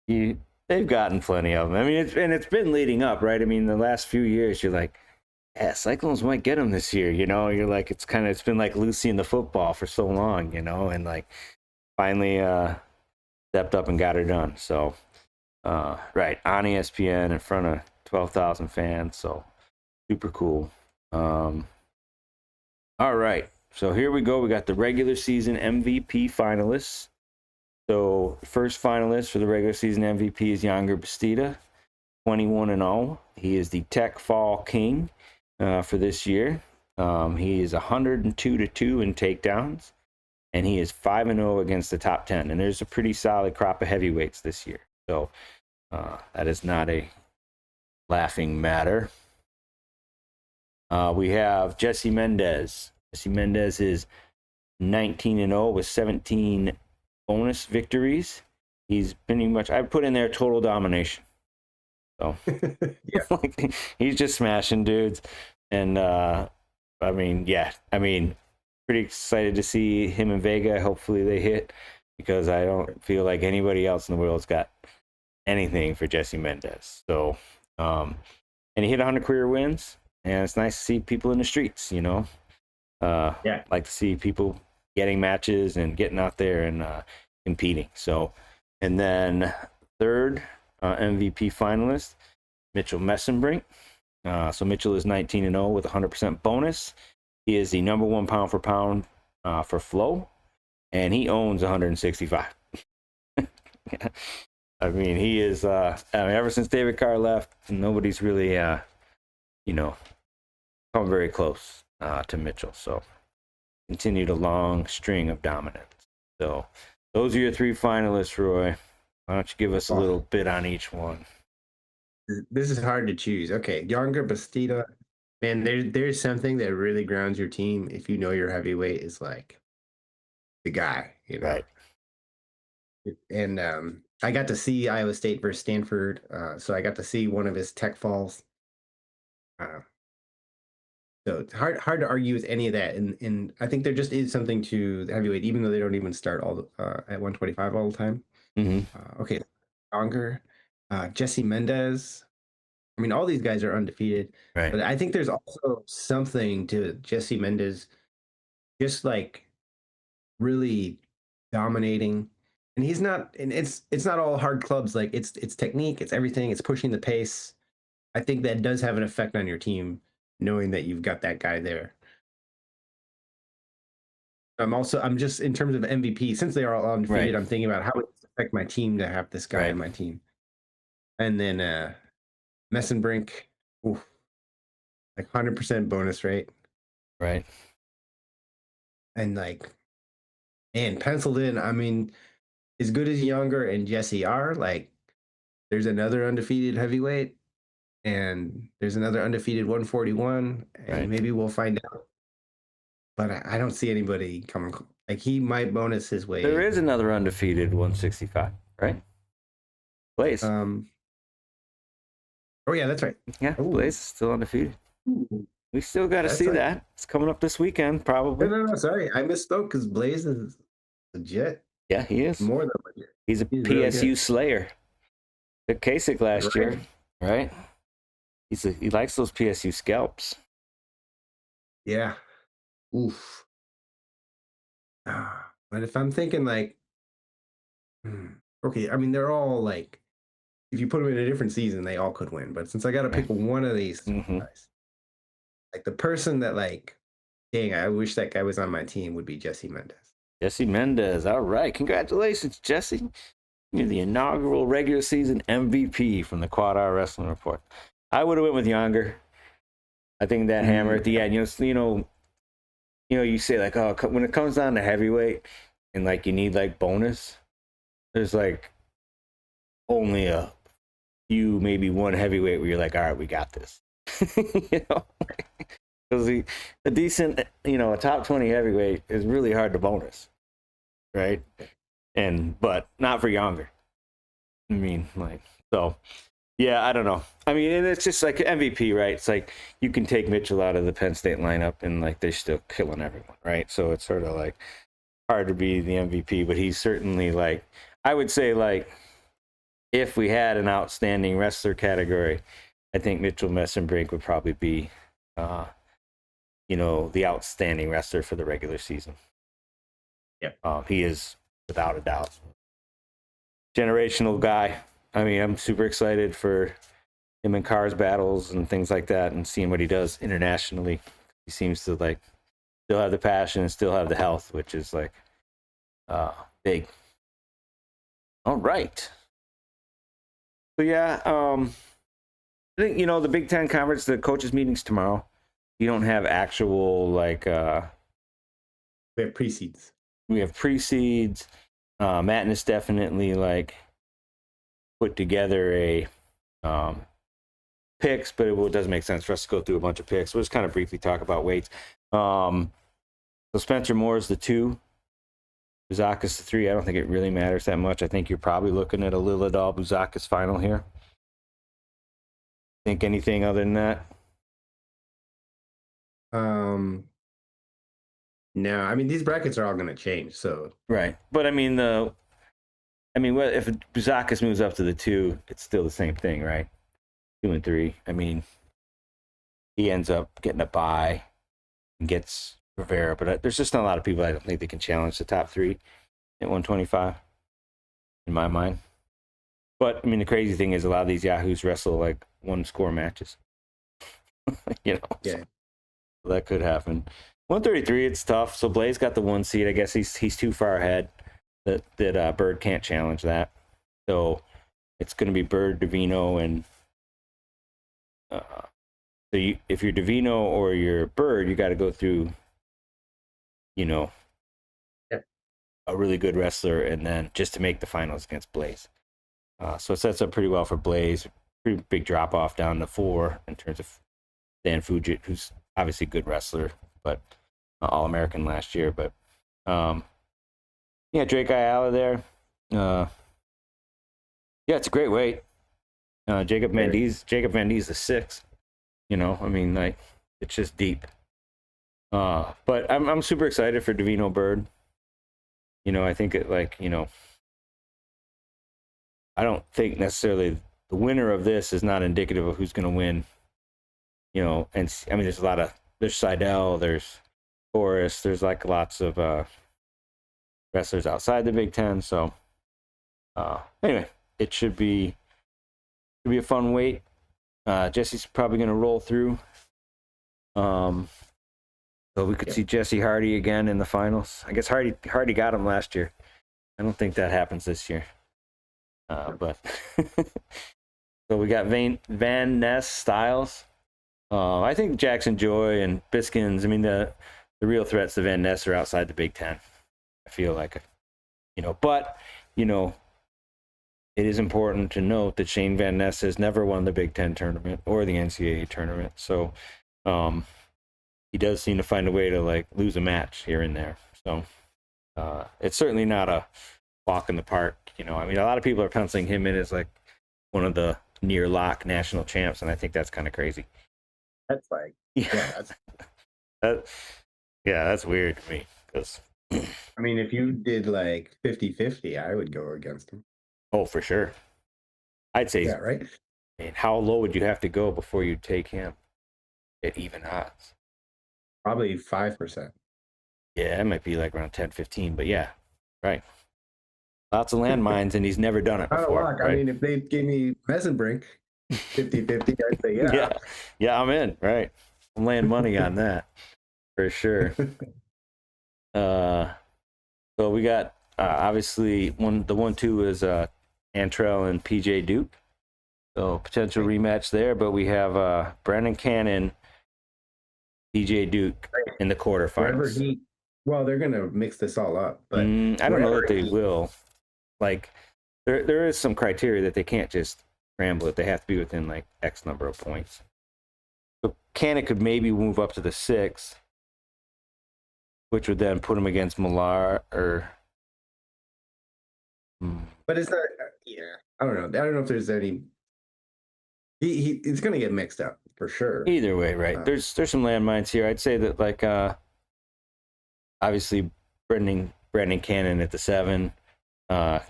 you they've gotten plenty of them. I mean, it's been leading up, right? I mean, the last few years, you're like, yeah, Cyclones might get them this year. You're like, it's been like Lucy in the football for so long, and like finally stepped up and got her done. So right on ESPN in front of 12,000 fans. So super cool. Um, all right. So here we go. We got the regular season MVP finalists. So first finalist for the regular season MVP is Younger Bastida, 21-0. He is the Tech Fall King for this year. He is 102-2 in takedowns, and he is 5-0 against the top 10. And there's a pretty solid crop of heavyweights this year. So that is not a laughing matter. We have Jesse Mendez. Jesse Mendez is 19-0 with 17 bonus victories. He's pretty much, I put in there total domination. So Yeah. like, he's just smashing dudes. And pretty excited to see him in Vega. Hopefully they hit because I don't feel like anybody else in the world's got anything for Jesse Mendez. So, and he hit 100 career wins, and it's nice to see people in the streets, Yeah. like to see people getting matches and getting out there and competing. So, and then third MVP finalist, Mitchell Messenbrink. So Mitchell is 19-0 with 100% bonus. He is the number one pound for pound for flow, and he owns 165. I mean, he is. Ever since David Carr left, nobody's really, come very close to Mitchell. So continued a long string of dominance. So those are your three finalists, Roy. Why don't you give us a little bit on each one? This is hard to choose. Okay, Younger Bastida. Man, there's something that really grounds your team if you know your heavyweight is like the guy. Right. And I got to see Iowa State versus Stanford, so I got to see one of his tech falls. Uh, so it's hard to argue with any of that, and I think there just is something to the heavyweight, even though they don't even start at 125 all the time. Mm-hmm. Okay, Younger, Jesse Mendez. I mean, all these guys are undefeated, Right. but I think there's also something to Jesse Mendez just like really dominating. And he's not, and it's not all hard clubs. Like it's technique, it's everything, it's pushing the pace. I think that does have an effect on your team, knowing that you've got that guy there. I'm just in terms of MVP, since they are all undefeated, Right. I'm thinking about how it would affect my team to have this guy Right. on my team. And then Messenbrink, oof, like 100% bonus rate. Right. And like, and penciled in, I mean, as good as Younger and Jesse are, like, there's another undefeated heavyweight and there's another undefeated 141, and Right. maybe we'll find out. But I don't see anybody coming. Like, he might bonus his There way. is another undefeated 165, right? Blaze. Oh yeah, that's right. Yeah, Oh, Blaze is still undefeated. We still got to that's see right. that. It's coming up this weekend, probably. No, sorry, I misspoke because Blaze is legit, Yeah, he is. more than legit. He's a He's really PSU good. slayer. Took Kasich last year, right? He likes those PSU scalps. Yeah. Oof. But if I'm thinking like, okay, I mean they're all like, if you put them in a different season, they all could win. But since I got to Right. pick one of these Mm-hmm. guys, like the person that like, dang, I wish that guy was on my team would be Jesse Mendez. Jesse Mendez. All right. Congratulations, Jesse. You're the inaugural regular season MVP from the QuadR Wrestling Report. I would have went with Younger. I think that hammer at the end, you say like, oh, when it comes down to heavyweight and like you need like bonus, there's like only a few, maybe one heavyweight where you're like, all right, we got this. Because a decent, a top 20 heavyweight is really hard to bonus, right? But not for Younger. I mean, like, so yeah, I don't know. I mean, and it's just like MVP, right? It's like you can take Mitchell out of the Penn State lineup and like they're still killing everyone, right? So it's sort of like hard to be the MVP, but he's certainly like, I would say like, if we had an outstanding wrestler category, I think Mitchell Messenbrink would probably be, the outstanding wrestler for the regular season. Yeah. He is without a doubt generational guy. I mean, I'm super excited for him in cars battles and things like that, and seeing what he does internationally. He seems to like still have the passion and still have the health, which is like big. All right. So yeah, I think the Big Ten Conference, the coaches meetings tomorrow. You don't have actual like We have pre-seeds. we have pre-seeds. Matt is definitely like put together a picks, but it doesn't make sense for us to go through a bunch of picks. We'll just kind of briefly talk about weights. So Spencer Moore is the 2. Buzakis the 3. I don't think it really matters that much. I think you're probably looking at a Lilladal Buzakis final here. Think anything other than that? No, I mean these brackets are all going to change. So Right, but I mean if Buzakis moves up to the 2, it's still the same thing, right? 2 and 3. I mean, he ends up getting a bye and gets Rivera, but there's just not a lot of people I don't think they can challenge the top 3 at 125 in my mind. But I mean, the crazy thing is a lot of these Yahoos wrestle like 1-score matches. yeah. So that could happen. 133, it's tough. So Blaze got the 1 seed. I guess he's too far ahead that Bird can't challenge that. So it's going to be Bird, Davino, and if you're Davino or you're Bird, you got to go through, a really good wrestler, and then just to make the finals against Blaze. So it sets up pretty well for Blaze. Pretty big drop off down to 4 in terms of Dan Fujit, who's obviously a good wrestler, but All-American last year. But Drake Ayala there. It's a great weight. Jacob Van Die's the 6. I mean, like, it's just deep. But I'm super excited for Davino Bird. I think it I don't think necessarily the winner of this is not indicative of who's going to win. You know, and I mean, there's Seidel, there's Forrest, there's like lots of wrestlers outside the Big Ten. So anyway, it should be a fun wait. Jesse's probably going to roll through. So we could see Jesse Hardy again in the finals. I guess Hardy got him last year. I don't think that happens this year. But so we got Van Ness, Styles. I think Jackson Joy and Biskins. I mean, the real threats to Van Ness are outside the Big Ten. I feel like, but it is important to note that Shane Van Ness has never won the Big Ten tournament or the NCAA tournament. So he does seem to find a way to like lose a match here and there. So it's certainly not a walk in the park. I mean, a lot of people are penciling him in as like one of the near lock national champs, and I think that's kind of crazy. That's like, that's weird to me. Because I mean, if you did like 50-50, I would go against him. Oh, for sure. I'd say, right? I mean, how low would you have to go before you take him at even odds? Probably 5%. Yeah, it might be like around 10-15, but yeah, right. Lots of landmines, and he's never done it before. Right? I mean, if they gave me Messenbrink 50-50, I'd say yeah. Yeah, I'm in, right? I'm laying money on that for sure. So we got obviously the 1-2 is Antrell and PJ Duke. So potential rematch there, but we have Brandon Cannon, PJ Duke in the quarterfinals. Well, they're gonna mix this all up, but I don't know that they will. Like, there is some criteria that they can't just scramble it. They have to be within like X number of points. So Cannon could maybe move up to the 6, which would then put him against Millar or. But it's not. Yeah, I don't know. I don't know if there's any. It's gonna get mixed up for sure. Either way, right? There's some landmines here. I'd say that like obviously Brendan Cannon at the 7.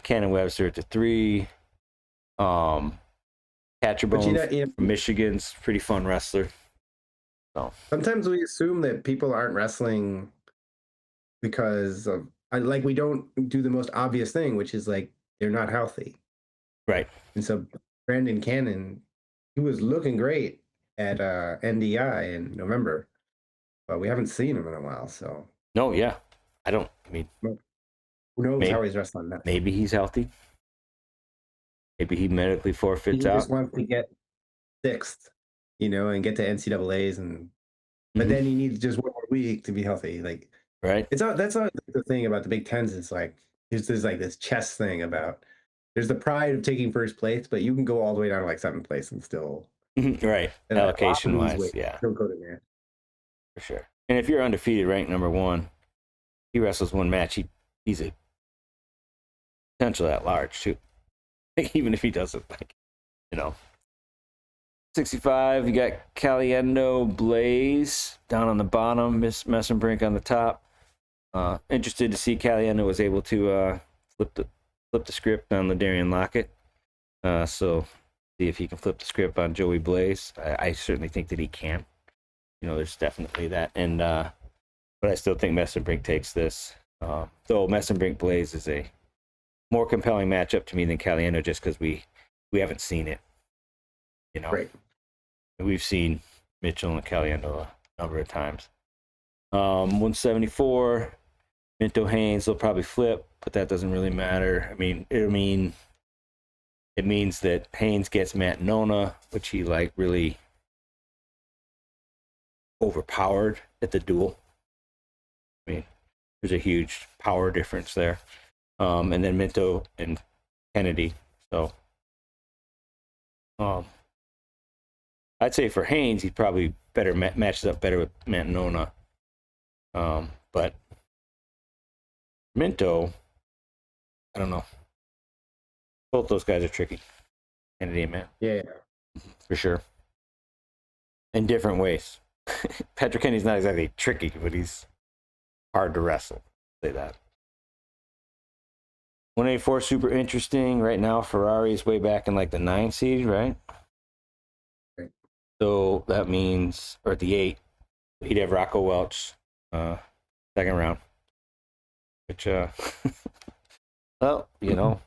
Cannon Webster at the 3. Catcher Bones from Michigan's pretty fun wrestler. So sometimes we assume that people aren't wrestling because of we don't do the most obvious thing, which is like they're not healthy. Right. And so Brandon Cannon, he was looking great at NDI in November, but we haven't seen him in a while. So no, yeah, I mean, who knows how he's wrestling now? Maybe he's healthy. Maybe he medically forfeits out. He just wants to get 6th, and get to NCAAs, but then he needs just one more week to be healthy. Like, right? That's not the thing about the Big Tens. It's like there's like this chess thing about there's the pride of taking first place, but you can go all the way down to like 7th place and still right. Allocation wise, yeah, still go to there for sure. And if you're undefeated, ranked number 1, he wrestles one match. He's a potential at large too. Even if he doesn't, 65, you got Caliendo Blaze down on the bottom, Miss Messenbrink on the top. Interested to see Caliendo was able to flip the script on the Darian Lockett. So see if he can flip the script on Joey Blaze. I certainly think that he can. There's definitely that. And but I still think Messenbrink takes this. Though Messenbrink Blaze is a more compelling matchup to me than Caliendo, just because we haven't seen it. Right. We've seen Mitchell and Caliendo a number of times. 174, Minto Haynes, they'll probably flip, but that doesn't really matter. I mean, it means that Haynes gets Matt Nona, which he really overpowered at the duel. I mean, there's a huge power difference there. And then Minto and Kennedy. So I'd say for Haynes, he's probably better matches up better with Matt Nona. But Minto, I don't know. Both those guys are tricky. Kennedy and Matt. Yeah. For sure. In different ways. Patrick Kennedy's not exactly tricky, but he's hard to wrestle. Say that. 184 super interesting. Right now, Ferrari is way back in like the 9 seed, right? Right. So that means, or the 8, he'd have Rocco Welch, second round. Which, well, you know,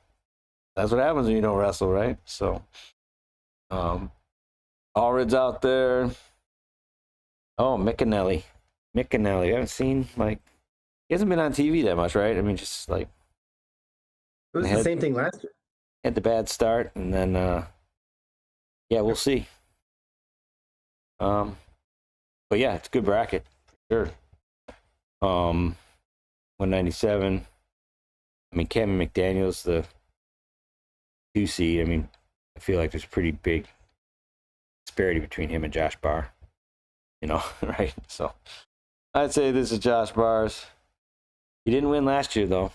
that's what happens when you don't wrestle, right? So, Allred's out there. Oh, Mickinelli. I haven't seen, like, he hasn't been on TV that much, right? I mean, just like, It was the same thing last year. had the bad start, and then, yeah, we'll see. But yeah, it's a good bracket, for sure. 197. I mean, Kevin McDaniel's the 2 seed. I mean, I feel like there's a pretty big disparity between him and Josh Barr, you know, right? So I'd say this is Josh Barr's. He didn't win last year, though.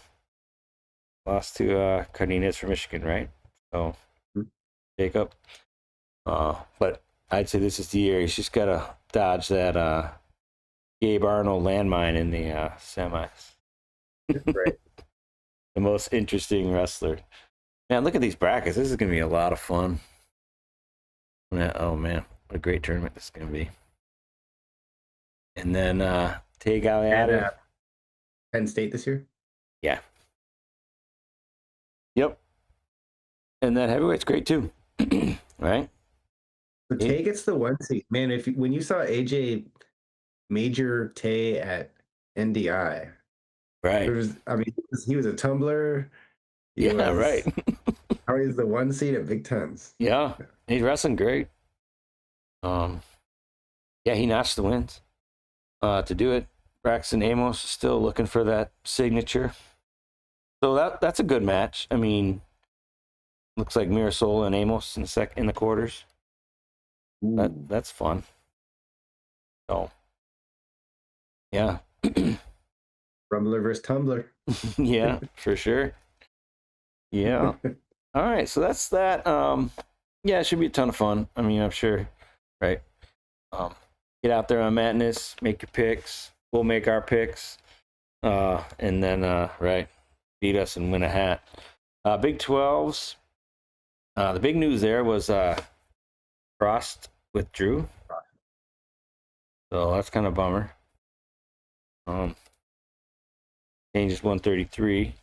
Lost to Cardenas from Michigan, right? So, Jacob. But I'd say this is the year. He's just got to dodge that Gabe Arnold landmine in the semis. Right. The most interesting wrestler. Man, look at these brackets. This is going to be a lot of fun. Oh, man. What a great tournament this is going to be. And then Tay Galliard. Penn State this year? Yeah. Yep. And that heavyweight's great too. Right? So Tay gets the 1 seed. Man, when you saw AJ Major Tay at NDI, right? He was a tumbler. Right. How he's the 1 seed at Big Tens. Yeah, he's wrestling great. Yeah, he notched the wins to do it. Braxton Amos is still looking for that signature. So that's a good match. I mean, looks like Mirasol and Amos in the quarters. That's fun. So, yeah. Rumbler versus Tumbler. Yeah, for sure. Yeah. All right, so that's that. Yeah, it should be a ton of fun. I mean, I'm sure, right? Get out there on Madness, make your picks. We'll make our picks, and then right, beat us and win a hat. Big 12s. The big news there was Frost withdrew, so that's kind of a bummer. Changes 133,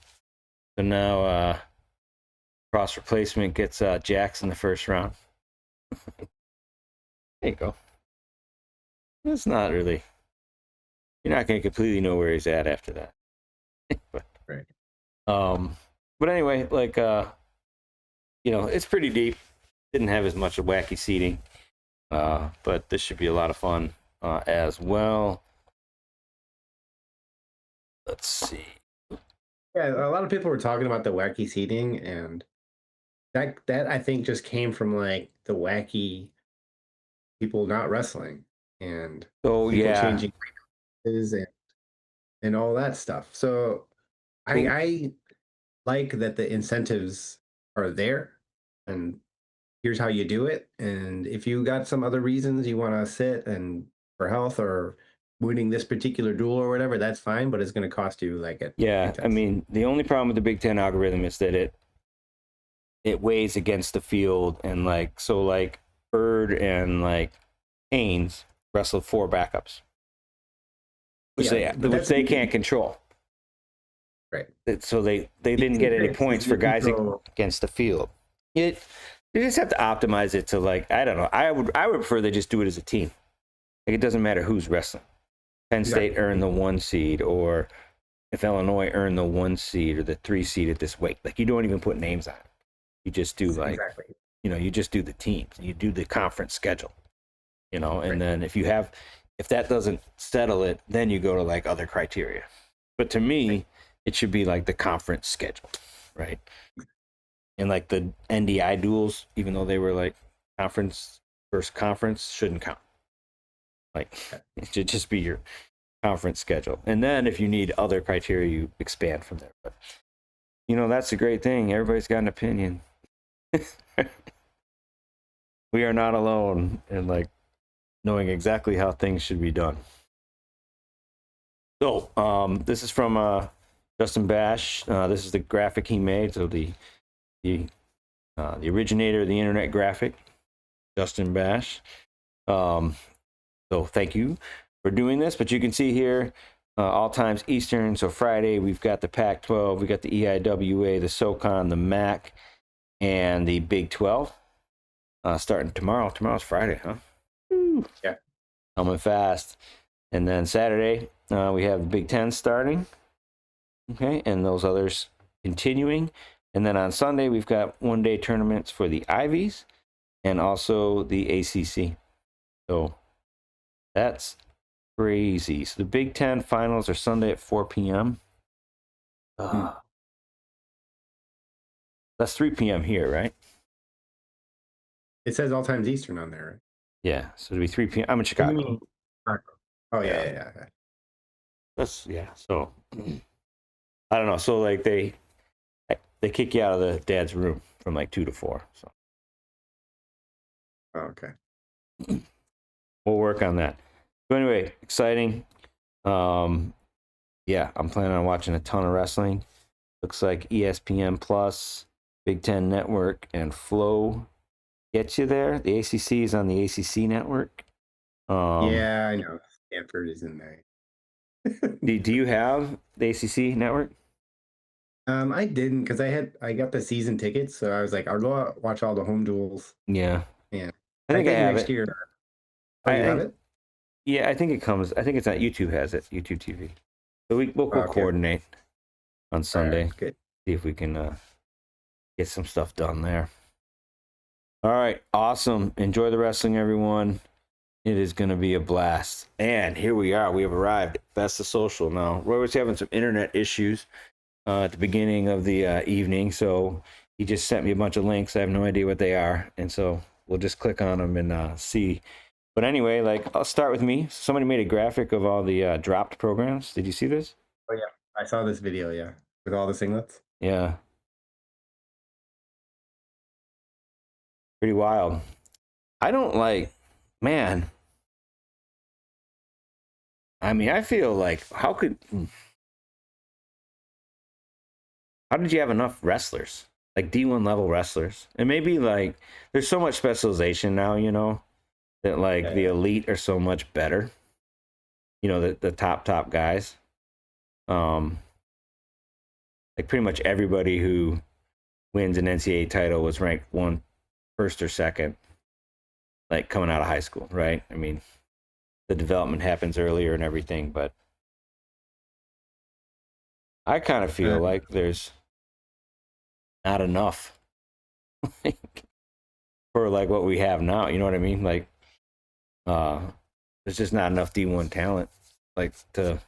so now Frost replacement gets Jackson the first round. There you go. It's not really. You're not going to completely know where he's at after that. But, right. But anyway, like you know, it's pretty deep. Didn't have as much wacky seating, but this should be a lot of fun as well. Let's see. Yeah, a lot of people were talking about the wacky seating, and that I think just came from like the wacky people not wrestling and people changing and all that stuff. So I like that the incentives are there, and here's how you do it. And if you got some other reasons you want to sit and for health or winning this particular duel or whatever, that's fine, but it's going to cost you like it. Yeah, I mean, the only problem with the Big Ten algorithm is that it weighs against the field, and like Bird and like Haynes wrestled 4 backups, which they can't control. Right. So they didn't get any points for guys against the field. You just have to optimize it to, like, I don't know. I would prefer they just do it as a team. Like, it doesn't matter who's wrestling. Penn State earned the 1 seed, or if Illinois earned the 1 seed or the 3 seed at this weight. Like, you don't even put names on it. You just do you just do the teams. You do the conference schedule, and then if that doesn't settle it, then you go to like other criteria. But to me, it should be like the conference schedule, right? And like the NDI duels, even though they were like conference versus conference, shouldn't count. Like, it should just be your conference schedule. And then if you need other criteria, you expand from there. But, that's a great thing. Everybody's got an opinion. We are not alone in like knowing exactly how things should be done. So, this is from Justin Bash. This is the graphic he made. So the originator of the internet graphic, Justin Bash. So thank you for doing this. But you can see here, all times Eastern. So Friday, we've got the Pac-12, we got the EIWA, the SoCon, the MAC, and the Big 12. Starting tomorrow. Tomorrow's Friday, huh? Yeah. Coming fast. And then Saturday, we have the Big 10 starting. Okay, and those others continuing. And then on Sunday, we've got one-day tournaments for the Ivies and also the ACC. So that's crazy. So the Big 10 finals are Sunday at 4 p.m. That's 3 p.m. here, right? It says all times Eastern on there, right? Yeah, so it'll be 3 p.m. I'm in Chicago. Oh, yeah. That's, yeah, so I don't know. So like they kick you out of the dad's room from like 2 to 4. So Okay. we'll work on that. So anyway, exciting. Yeah, I'm planning on watching a ton of wrestling. Looks like ESPN Plus, Big Ten Network, and Flow gets you there. The ACC is on the ACC network. Yeah, I know. Stanford is in there. Do you have the ACC network? I didn't because I got the season tickets, so I was like, I'll go out watch all the home duels. Yeah, Yeah, I think I have next it. year. Oh, you have it? Yeah, I think it comes. I think it's on YouTube. Has it? YouTube TV. So we'll Okay. coordinate on Sunday. Right, good. See if we can get some stuff done there. All right, awesome. Enjoy the wrestling, everyone. It is going to be a blast. And here we are. We have arrived. Best of Social now. Roy was having some internet issues at the beginning of the evening, so he just sent me a bunch of links. I have no idea what they are, and so we'll just click on them and see. But anyway, like I'll start with me. Somebody made a graphic of all the dropped programs. Did you see this? Oh yeah, I saw this video. Yeah, with all the singlets. Yeah. Pretty wild. I don't like, man. I mean, I feel like how did you have enough wrestlers? Like D1 level wrestlers. And maybe like there's so much specialization now, you know, that like the elite are so much better. You know, the top guys. Like pretty much everybody who wins an NCAA title was ranked first or second, like coming out of high school, right? I mean, the development happens earlier and everything, but I kind of feel like there's not enough for like what we have now. You know what I mean? Like, there's just not enough D1 talent, like to,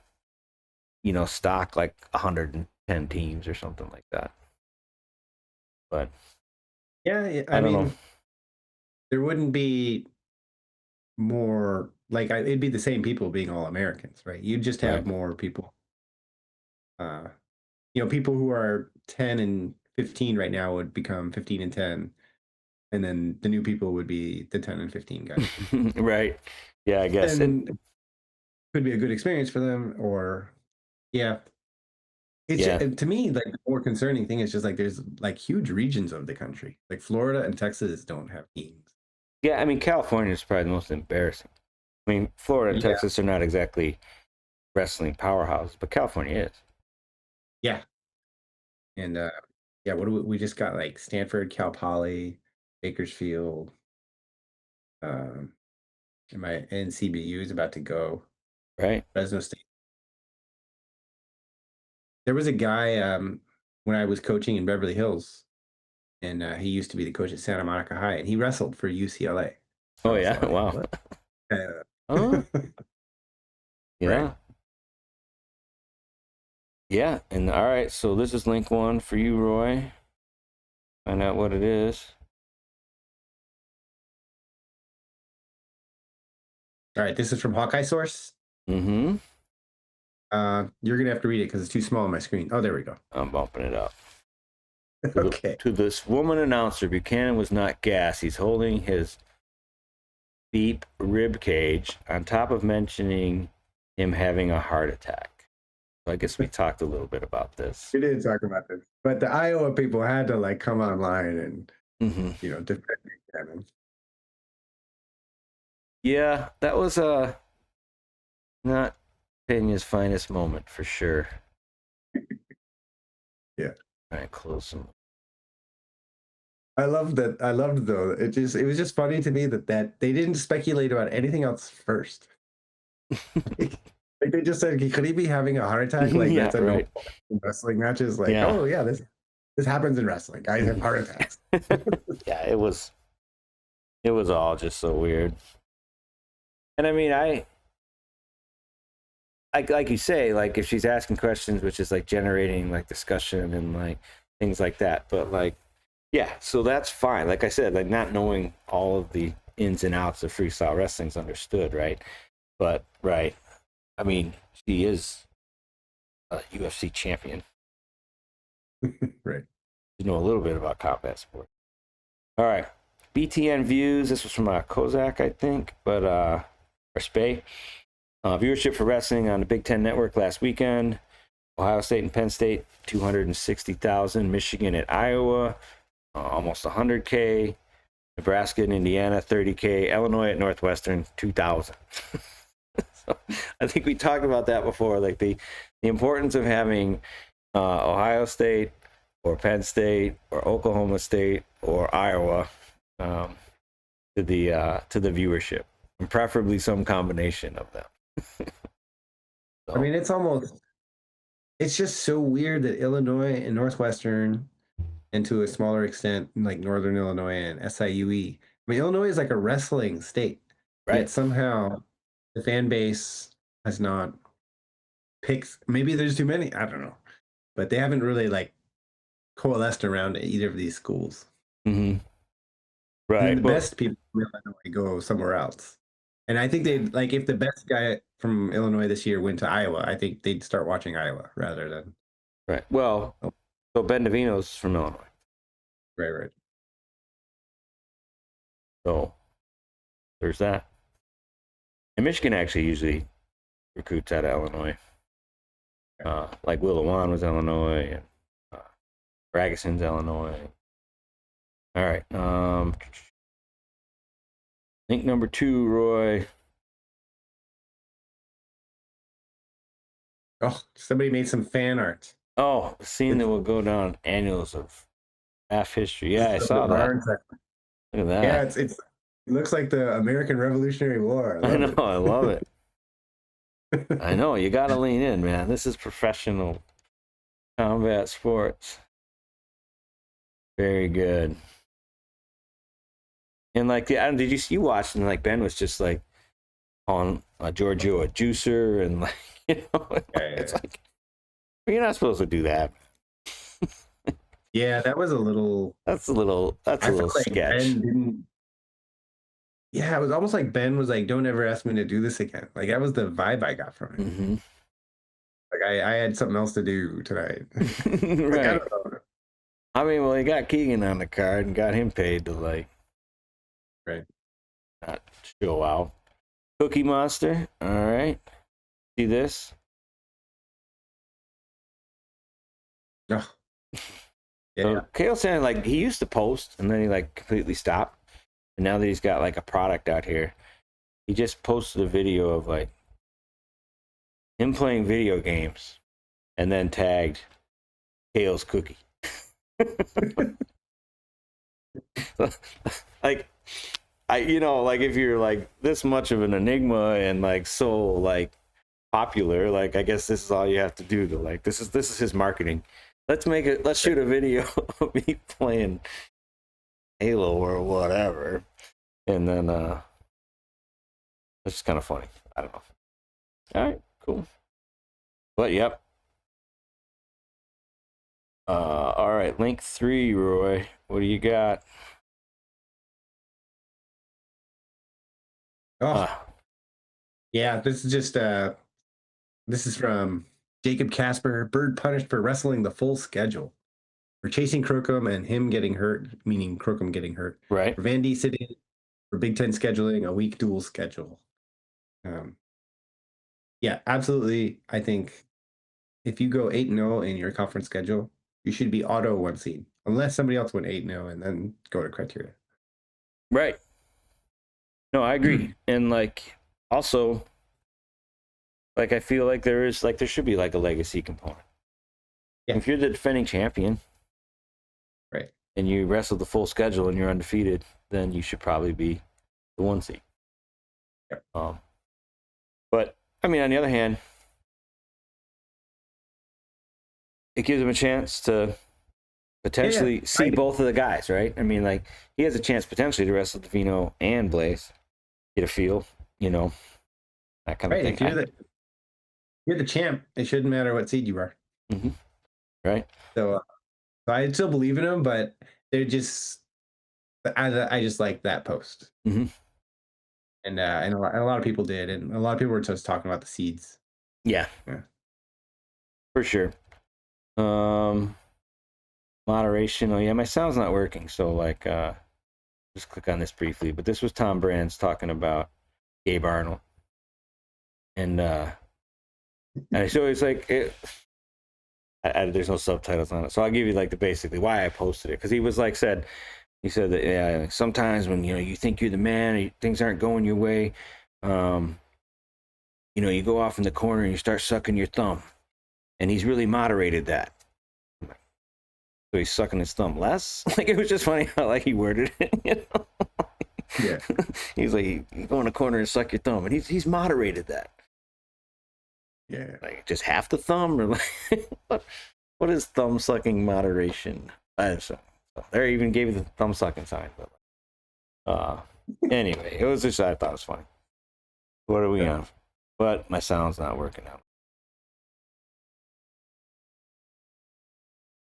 you know, stock like 110 teams or something like that. But yeah, I don't know. There wouldn't be more like it'd be the same people being all Americans, right? You'd just have more people. People who are 10 and 15 right now would become 15 and 10, and then the new people would be the 10 and 15 guys. Right. Yeah, I guess. And it could be a good experience for them, or it's just, to me, like the more concerning thing is just like there's like huge regions of the country, like Florida and Texas don't have teams. Yeah, I mean California is probably the most embarrassing. I mean Florida and Texas are not exactly wrestling powerhouses, but California is. Yeah. And what do we just got? Like Stanford, Cal Poly, Bakersfield. And my NCBU is about to go. Right. Fresno State. There was a guy when I was coaching in Beverly Hills, and he used to be the coach at Santa Monica High, and he wrestled for UCLA. Oh yeah! Like, wow. Yeah. Right. Yeah, and all right. So this is link 1 for you, Roy. Find out what it is. All right, this is from Hawkeye Source. Mm-hmm. You're gonna have to read it because it's too small on my screen. Oh, there we go. I'm bumping it up. Okay. To this woman announcer, Buchanan was not gassed. He's holding his deep rib cage on top of mentioning him having a heart attack. So I guess we talked a little bit about this. We did talk about this, but the Iowa people had to like come online and Hmm. defend Buchanan. Yeah, that was not Pena's finest moment for sure. Yeah. All right, close some. I loved that. I loved though. It was just funny to me that they didn't speculate about anything else first. Like they just said, could he be having a heart attack? Like Yeah, that's a right. no wrestling matches. Like, Yeah. oh yeah, this happens in wrestling. Guys have heart attacks. Yeah, it was all just so weird. And I mean, I like you say, like if she's asking questions, which is like generating like discussion and like things like that. But like, yeah, so that's fine. Like I said, like not knowing all of the ins and outs of freestyle wrestling's understood, right? But right, I mean, she is a UFC champion. Right. You know a little bit about combat sport. All right, BTN views. This was from Kozak, I think, but or Spay. Viewership for wrestling on the Big Ten Network last weekend. Ohio State and Penn State, 260,000. Michigan at Iowa, almost 100K. Nebraska and Indiana, 30K. Illinois at Northwestern, 2,000. So I think we talked about that before, like the importance of having Ohio State or Penn State or Oklahoma State or Iowa to the viewership, and preferably some combination of them. So. I mean, it's just so weird that Illinois and Northwestern, and to a smaller extent, like Northern Illinois and SIUE. I mean, Illinois is like a wrestling state, Right. yet somehow the fan base has not picked. Maybe there's too many. I don't know, but they haven't really like coalesced around either of these schools. Mm-hmm. And then Right. the best people from Illinois go somewhere else. And I think they'd like if the best guy from Illinois this year went to Iowa, I think they'd start watching Iowa rather than. Right. Well, so Ben DeVino's from Illinois. Right. So there's that. And Michigan actually usually recruits out of Illinois. Like Will Lewan was Illinois, and Bragason's Illinois. All right. Link number 2, Roy. Oh, somebody made some fan art. Oh, the scene that will go down annuals of half history. Yeah, I saw that. Look at that. Yeah, it looks like the American Revolutionary War. I know, I love it. I know, you got to lean in, man. This is professional combat sports. Very good. And like, did you watch? And like Ben was just like calling Giorgio a juicer, and like, it's like you're not supposed to do that. Yeah, that was a little. That's a little sketch. Yeah, it was almost like Ben was like, "Don't ever ask me to do this again." Like that was the vibe I got from it. Mm-hmm. Like I had something else to do tonight. Right. I mean, well, he got Keegan on the card and got him paid to like, right, not show out. Cookie Monster. All right. See this? Oh. Yeah. So Kale saying like he used to post and then he like completely stopped. And now that he's got like a product out here, he just posted a video of like him playing video games and then tagged Kale's cookie. Like like if you're like this much of an enigma and like so like popular, like I guess this is all you have to do to like this is his marketing. Let's shoot a video of me playing Halo or whatever. And then it's just kind of funny. I don't know. All right, cool. But yep. All right, link 3, Roy. What do you got? Yeah, this is just this is from Jacob Casper, Bird punished for wrestling the full schedule. For chasing Crookham and him getting hurt, meaning Crookham getting hurt. Right. For Van D sitting for Big Ten scheduling, a week dual schedule. Yeah, absolutely. I think if you go 8-0 in your conference schedule, you should be auto 1 seed, unless somebody else went 8-0 and then go to criteria. Right. No, I agree. And like also, like I feel like there should be like a legacy component. Yeah. If you're the defending champion, Right. and you wrestle the full schedule and you're undefeated, then you should probably be the 1 seed. Yep. But I mean, on the other hand, it gives him a chance to potentially see both of the guys, right? I mean, like he has a chance potentially to wrestle Davino and Blaze, get a feel, that kind of thing. If you're the champ, it shouldn't matter what seed you are. Mm-hmm. Right. So I still believe in them, but they're just I just like that post. Mm-hmm. And a lot of people did, and a lot of people were just talking about the seeds. Yeah. For sure. Moderation. Oh yeah, my sound's not working, so like just click on this briefly. But this was Tom Brands talking about Gabe Arnold. And so it's like there's no subtitles on it, so I'll give you like basically why I posted it, because he said that sometimes when you think you're the man, things aren't going your way, you go off in the corner and you start sucking your thumb, and he's really moderated that. So he's sucking his thumb less. Like it was just funny how like he worded it. Yeah. He's like, you go in the corner and suck your thumb, and he's moderated that. Yeah. Like just half the thumb, or like what is thumb sucking moderation? So there, even gave you the thumb sucking sign. But anyway, it was just I thought it was funny. What are we on? But my sound's not working out.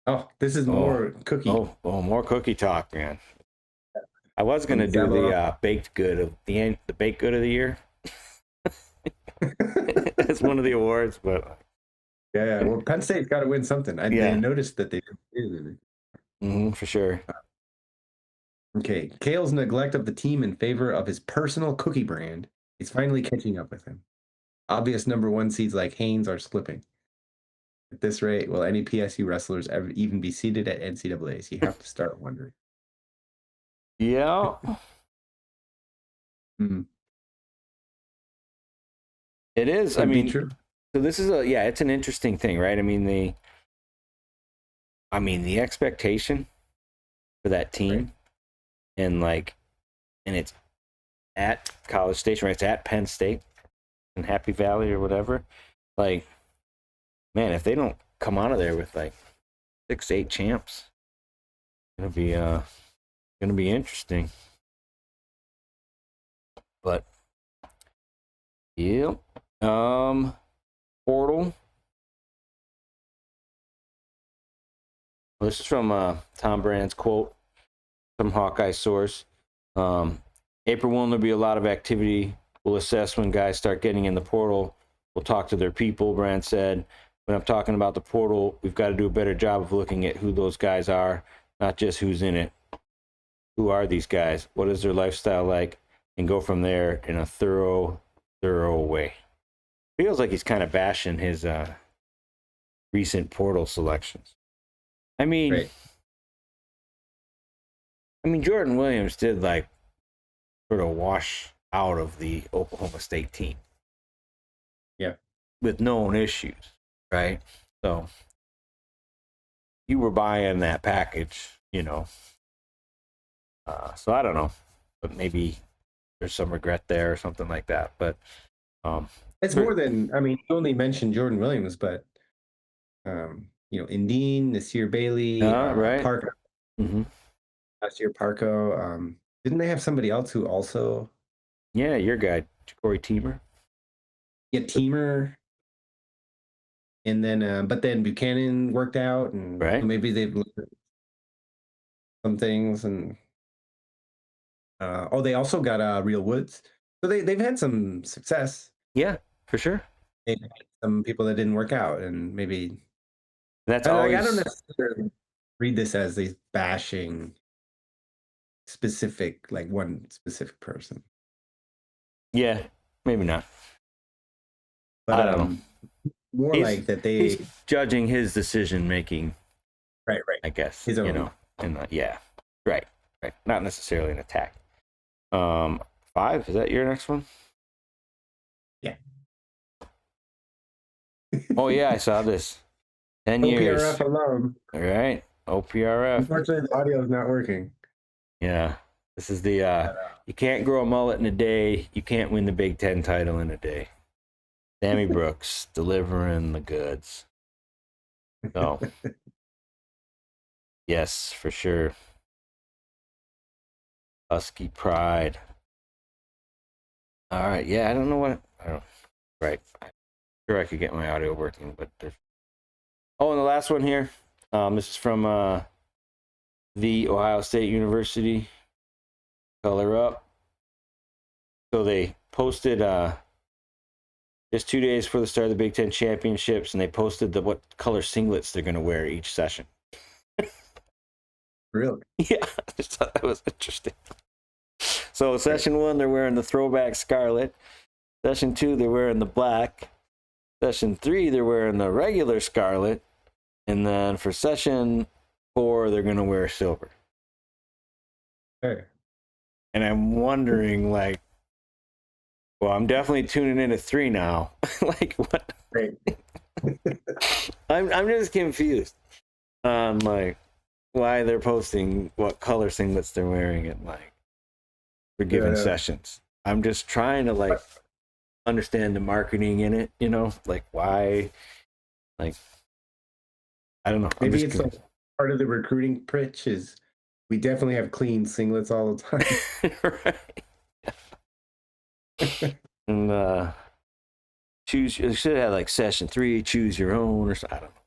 Oh, this is more cookie. Oh, more cookie talk, man. I was gonna do the baked good of the baked good of the year. It's one of the awards, but yeah. Well, Penn State's got to win something. I noticed that they did. For sure. Okay, Kale's neglect of the team in favor of his personal cookie brand is finally catching up with him. Obvious number 1 seeds like Haynes are slipping. At this rate, will any PSU wrestlers ever even be seated at NCAAs? You have to start wondering. Yeah. It is. I mean, true. So this is it's an interesting thing, right? I mean the expectation for that team, right. and it's at College Station, right? It's at Penn State in Happy Valley or whatever. Like, man, if they don't come out of there with like 6-8 champs, it'll be gonna be interesting. But yeah, portal. This is from Tom Brand's quote from Hawkeye source. April 1, there'll be a lot of activity. We'll assess when guys start getting in the portal. We'll talk to their people, Brand said. When I'm talking about the portal, we've got to do a better job of looking at who those guys are, not just who's in it. Who are these guys? What is their lifestyle like? And go from there in a thorough way. Feels like he's kind of bashing his recent portal selections. I mean, Jordan Williams did like sort of wash out of the Oklahoma State team. Yeah. With known issues, right? So you were buying that package, so I don't know, but maybe there's some regret there or something like that. But it's more than, you only mentioned Jordan Williams, but Indine, Nasir Bailey, right. Parko. Mm-hmm. Last year, Parko. Didn't they have somebody else who also? Yeah, your guy, Corey Teamer. Yeah, Teamer. And then, but then Buchanan worked out, and maybe they've looked at some things. And they also got Real Woods, so they've had some success. Yeah, for sure. They've had some people that didn't work out, and maybe that's always. I don't necessarily read this as they bashing specific, like one specific person. Yeah, maybe not. But I don't know. more like that he's they judging his decision making, right, I guess. his own. And yeah, right. Not necessarily an attack. 5, is that your next one? Yeah. Oh yeah, I saw this. 10 years. OPRF alone. All right. OPRF. Unfortunately, the audio is not working. Yeah. This is the you can't grow a mullet in a day. You can't win the Big Ten title in a day. Sammy Brooks delivering the goods. So yes, for sure. Husky pride. All right. Yeah, I don't know what I don't right. I'm sure I could get my audio working, but there's oh, and the last one here. This is from the Ohio State University. Color Up. So they posted just 2 days before the start of the Big Ten championships, and they posted what color singlets they're going to wear each session. Really? Yeah, I just thought that was interesting. So session 1, they're wearing the throwback scarlet. Session 2, they're wearing the black. Session 3, they're wearing the regular scarlet. And then for session 4, they're going to wear silver. Sure. And I'm wondering, like, well, I'm definitely tuning in at 3 now. Like, what? Great. I'm just confused on, like, why they're posting what color singlets they're wearing at, like, for given sessions. I'm just trying to, like, understand the marketing in it, you know? Like, why? Like, I don't know. Maybe it's like part of the recruiting pitch is we definitely have clean singlets all the time. Right. And choose. You should have like session 3, choose your own, or something. I don't know.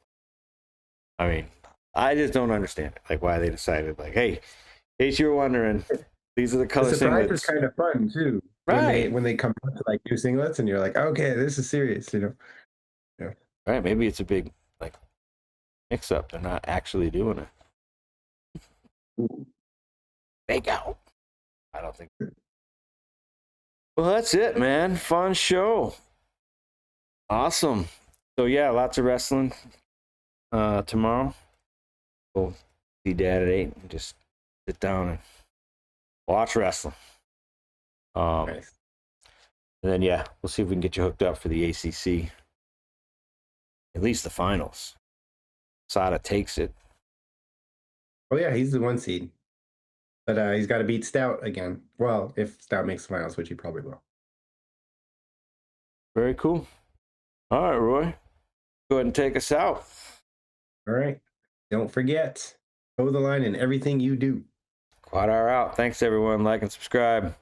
I mean, I just don't understand it. Like why they decided, like, hey, in case you were wondering, these are the color The surprise singlets. is kind of fun too. Right. When they come out to like new singlets and you're like, okay, this is serious, you know. Yeah. Right. Maybe it's a big like mix up. They're not actually doing it. Ooh. Fake out. I don't think. Well, that's it, man. Fun show. Awesome. So yeah, lots of wrestling tomorrow. We'll see Dad at 8 and just sit down and watch wrestling. Nice. And then yeah, we'll see if we can get you hooked up for the ACC. At least the finals. Sada takes it. Oh yeah, he's the 1 seed. But he's got to beat Stout again. Well, if Stout makes the finals, which he probably will. Very cool. All right, Roy. Go ahead and take us out. All right. Don't forget, toe the line in everything you do. QuadR out. Thanks, everyone. Like and subscribe.